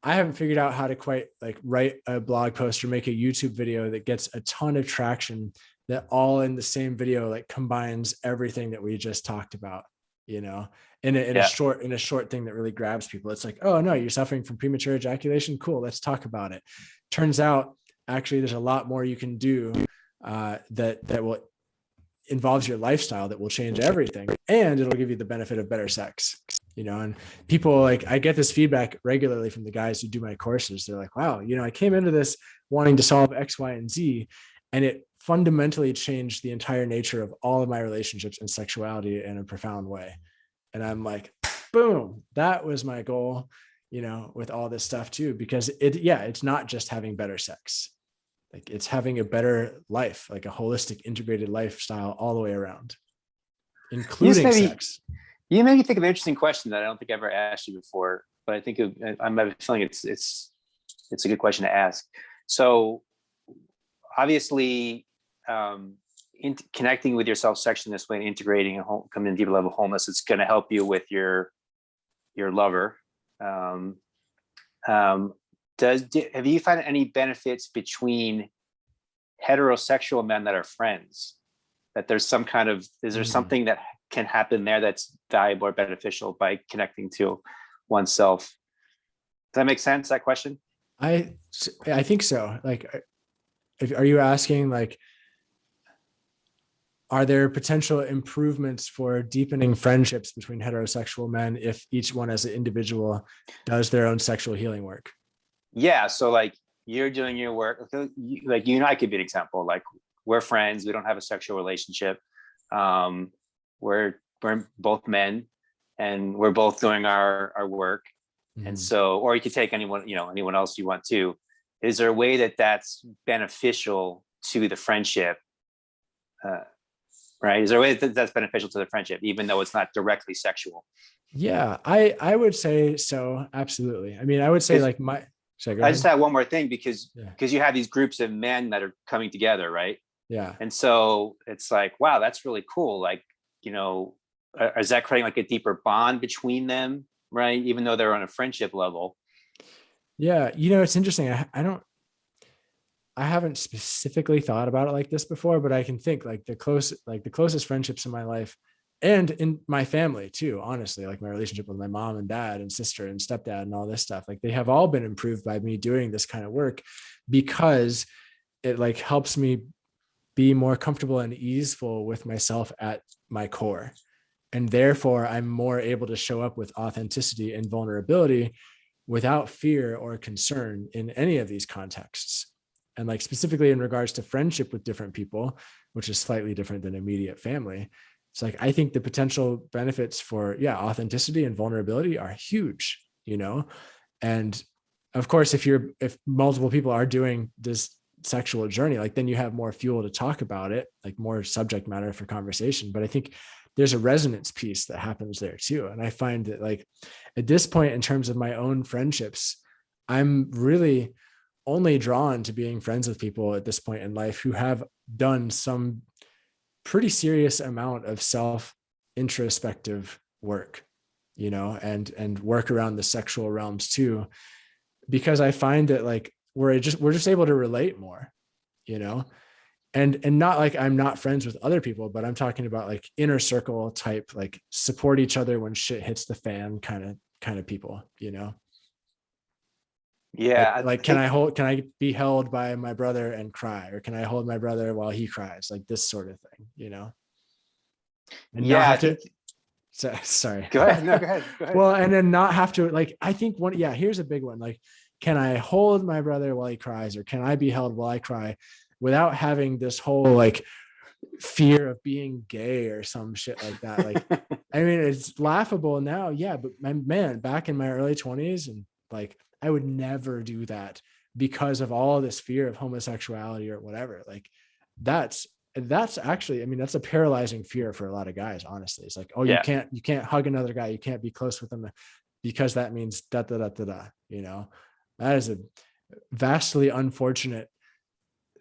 I haven't figured out how to quite like write a blog post or make a YouTube video that gets a ton of traction, that all in the same video like combines everything that we just talked about, in a short thing that really grabs people. It's like, oh no, you're suffering from premature ejaculation. Cool. Let's talk about it. Turns out actually there's a lot more you can do that will involves your lifestyle, that will change everything, and it'll give you the benefit of better sex. And people, like, I get this feedback regularly from the guys who do my courses. They're like, wow, I came into this wanting to solve X, Y, and Z, and it fundamentally changed the entire nature of all of my relationships and sexuality in a profound way. And I'm like, boom, that was my goal, with all this stuff too, because it's not just having better sex. Like, it's having a better life, like a holistic, integrated lifestyle all the way around, including sex. You made me think of an interesting question that I don't think I ever asked you before, but I think I'm feeling it's a good question to ask. So obviously, connecting with yourself sexually this way and integrating and coming to a deeper level of wholeness, it's going to help you with your lover. Have you found any benefits between heterosexual men that are friends? That there's some kind of, is there something that can happen there that's valuable or beneficial by connecting to oneself? Does that make sense, that question? I think so. Like, are you asking, like, are there potential improvements for deepening friendships between heterosexual men if each one as an individual does their own sexual healing work? Yeah. So like, you're doing your work, like you and I could be an example. Like, we're friends, we don't have a sexual relationship. We're both men and we're both doing our work. Mm-hmm. And so, or you could take anyone else you want to. Is there a way that's beneficial to the friendship? Right? Is there a way that's beneficial to the friendship, even though it's not directly sexual? Yeah, I would say so. Absolutely. I mean, I would say like I just had one more thing because you have these groups of men that are coming together, right? Yeah. And so it's like, wow, that's really cool. Like, is that creating like a deeper bond between them, right? Even though they're on a friendship level. Yeah. It's interesting. I haven't specifically thought about it like this before, but I can think like the closest friendships in my life and in my family too, honestly, like my relationship with my mom and dad and sister and stepdad and all this stuff, like they have all been improved by me doing this kind of work, because it like helps me be more comfortable and easeful with myself at my core. And therefore I'm more able to show up with authenticity and vulnerability without fear or concern in any of these contexts. And like specifically in regards to friendship with different people, which is slightly different than immediate family, it's like, I think the potential benefits for, authenticity and vulnerability are huge, And of course, if multiple people are doing this sexual journey, like then you have more fuel to talk about it, like more subject matter for conversation. But I think there's a resonance piece that happens there too. And I find that like at this point, in terms of my own friendships, I'm really only drawn to being friends with people at this point in life who have done some pretty serious amount of self introspective work, and work around the sexual realms too, because I find that like we're just able to relate more, and not like I'm not friends with other people, but I'm talking about like inner circle type, like support each other when shit hits the fan kind of people, Yeah. Like can I be held by my brother and cry, or can I hold my brother while he cries, like this sort of thing, and not have to. Sorry. Go ahead. No, go ahead. Well, and then not have to, like, I think here's a big one. Like, can I hold my brother while he cries, or can I be held while I cry without having this whole like fear of being gay or some shit like that? Like, I mean, it's laughable now. Yeah. But man, back in my early 20s, and like, I would never do that because of all this fear of homosexuality or whatever. Like that's actually, I mean, that's a paralyzing fear for a lot of guys, honestly. It's like, oh, you can't hug another guy. You can't be close with them because that means da, da, da, da, da, that is a vastly unfortunate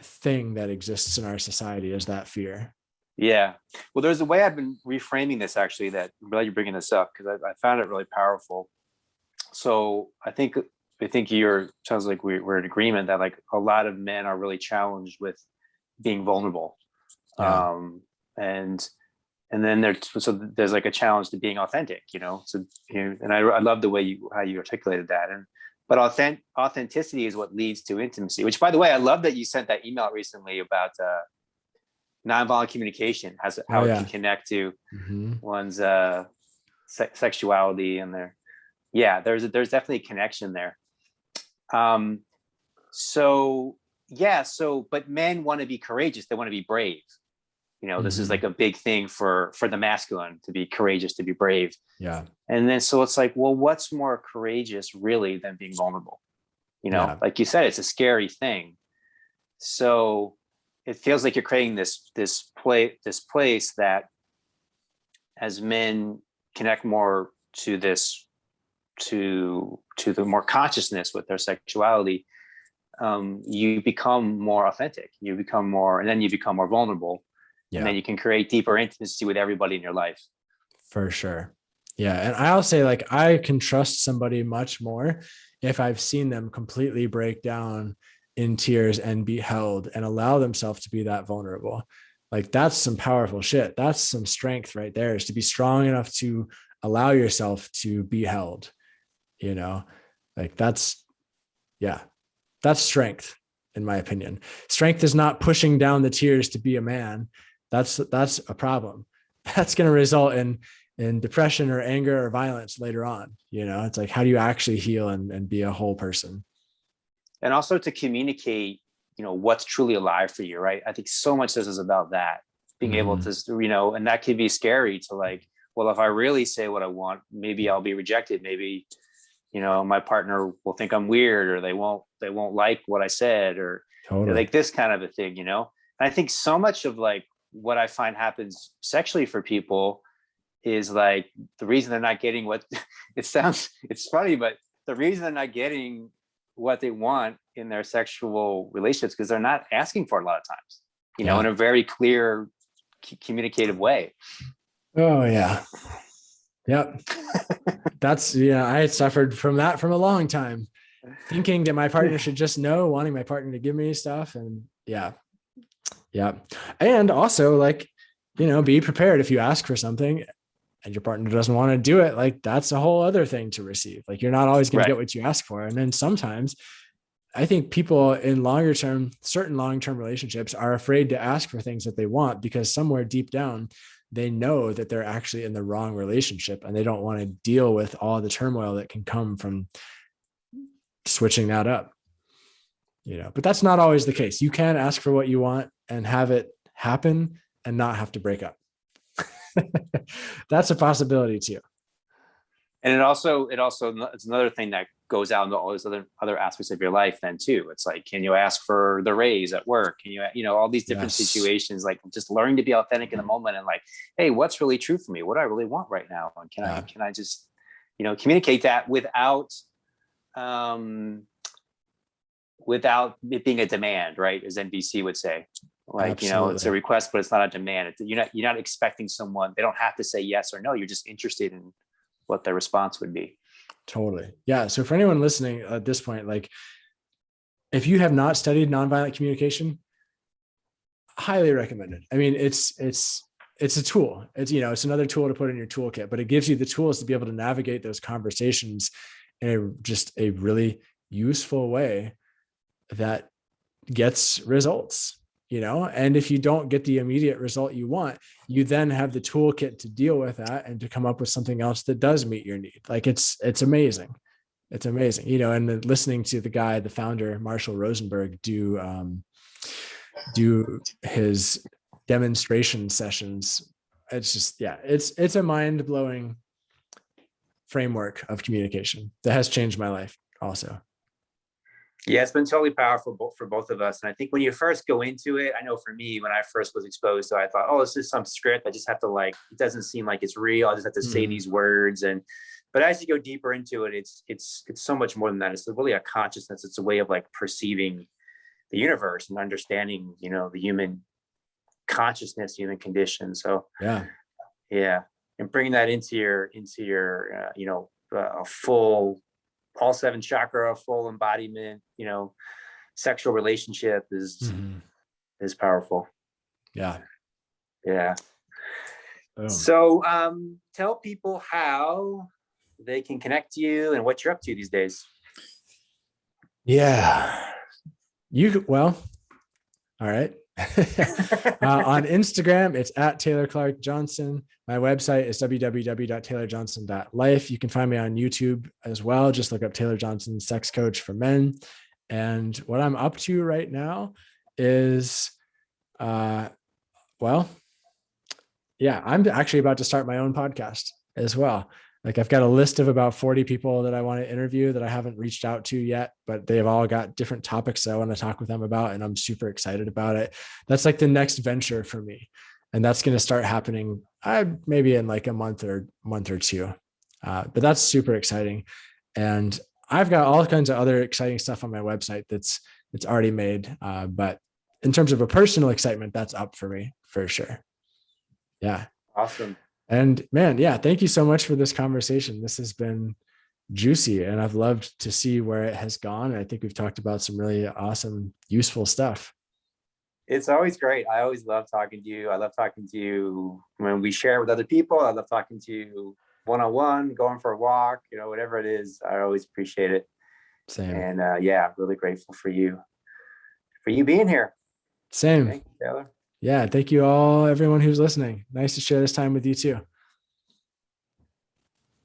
thing that exists in our society, is that fear. Yeah. Well, there's a way I've been reframing this actually, that I'm glad you're bringing this up, because I found it really powerful. So I think sounds like we're in agreement that like a lot of men are really challenged with being vulnerable. Yeah. And then there's like a challenge to being authentic, so, and I love the way how you articulated that. But authenticity is what leads to intimacy, which, by the way, I love that you sent that email recently about nonviolent communication, how it can connect to one's sexuality and there's definitely a connection there. But men want to be courageous. They want to be brave. This is like a big thing for the masculine, to be courageous, to be brave. Yeah. And then, so it's like, well, what's more courageous really than being vulnerable? Like you said, it's a scary thing. So it feels like you're creating this place that, as men connect more to this, to the more consciousness with their sexuality, you become more authentic, and then you become more vulnerable. And then you can create deeper intimacy with everybody in your life. For sure. Yeah. And I'll say, like, I can trust somebody much more if I've seen them completely break down in tears and be held and allow themselves to be that vulnerable. Like, that's some powerful shit. That's some strength right there, is to be strong enough to allow yourself to be held, like that's strength, in my opinion. Strength is not pushing down the tears to be a man. That's a problem. That's going to result in depression or anger or violence later on. It's like, how do you actually heal and be a whole person? And also to communicate, what's truly alive for you, right? I think so much this is about that, being able to, and that can be scary to, like, well, if I really say what I want, maybe I'll be rejected. Maybe, my partner will think I'm weird, or they won't like what I said, or like this kind of a thing, And I think so much of like what I find happens sexually for people is like, the reason they're not getting what it's funny, but the reason they're not getting what they want in their sexual relationships, because they're not asking for it a lot of times, in a very clear, communicative way. Oh yeah. Yep. I had suffered from that from a long time, thinking that my partner should just know, wanting my partner to give me stuff. And yeah. And also, like, be prepared if you ask for something and your partner doesn't want to do it. Like, that's a whole other thing to receive. Like, you're not always going to get what you ask for. And then sometimes I think people in certain long-term relationships are afraid to ask for things that they want, because somewhere deep down, they know that they're actually in the wrong relationship, and they don't want to deal with all the turmoil that can come from switching that up. But that's not always the case. You can ask for what you want and have it happen and not have to break up. That's a possibility too. And it's another thing that goes out into all those other aspects of your life then too. It's like, can you ask for the raise at work? Can you, all these different situations, like just learning to be authentic in the moment and like, hey, what's really true for me? What do I really want right now? And can I just, communicate that without it being a demand, right? As NBC would say, like, Absolutely. it's a request, but it's not a demand. You're not expecting someone, they don't have to say yes or no. You're just interested in what their response would be. Totally. Yeah. So for anyone listening at this point, like if you have not studied nonviolent communication, highly recommend it. I mean, it's a tool. It's another tool to put in your toolkit, but it gives you the tools to be able to navigate those conversations in a really useful way that gets results. And if you don't get the immediate result you want, you then have the toolkit to deal with that and to come up with something else that does meet your need. Like it's amazing. It's amazing, and listening to the founder, Marshall Rosenberg, do his demonstration sessions. It's just, it's a mind-blowing framework of communication that has changed my life also. Yeah, it's been totally powerful for both of us. And I think when you first go into it, I know for me, when I first was exposed to it, I thought, oh, this is some script. I just have to it doesn't seem like it's real. I just have to say these words. But as you go deeper into it, it's so much more than that. It's really a consciousness. It's a way of perceiving the universe and understanding, the human consciousness, human condition. So yeah. And bringing that into your a full, all 7 chakra, full embodiment, sexual relationship is powerful. Yeah. So tell people how they can connect to you and what you're up to these days. Yeah. All right. On Instagram, it's at Taylor Clark Johnson. My website is www.taylorjohnson.life. You can find me on YouTube as well. Just look up Taylor Johnson, sex coach for men. And what I'm up to right now is, I'm actually about to start my own podcast as well. Like I've got a list of about 40 people that I want to interview that I haven't reached out to yet, but they've all got different topics that I want to talk with them about. And I'm super excited about it. That's like the next venture for me. And that's going to start happening maybe in like a month or two. But that's super exciting. And I've got all kinds of other exciting stuff on my website that's already made. But in terms of a personal excitement, that's up for me for sure. Yeah. Awesome. And man, thank you so much for this conversation. This has been juicy and I've loved to see where it has gone. I think we've talked about some really awesome, useful stuff. It's always great. I always love talking to you. I love talking to you when we share with other people. I love talking to you one-on-one, going for a walk, whatever it is. I always appreciate it. Same. And I'm really grateful for you being here. Same. Thank you, Taylor. Yeah. Thank you all, everyone who's listening. Nice to share this time with you too.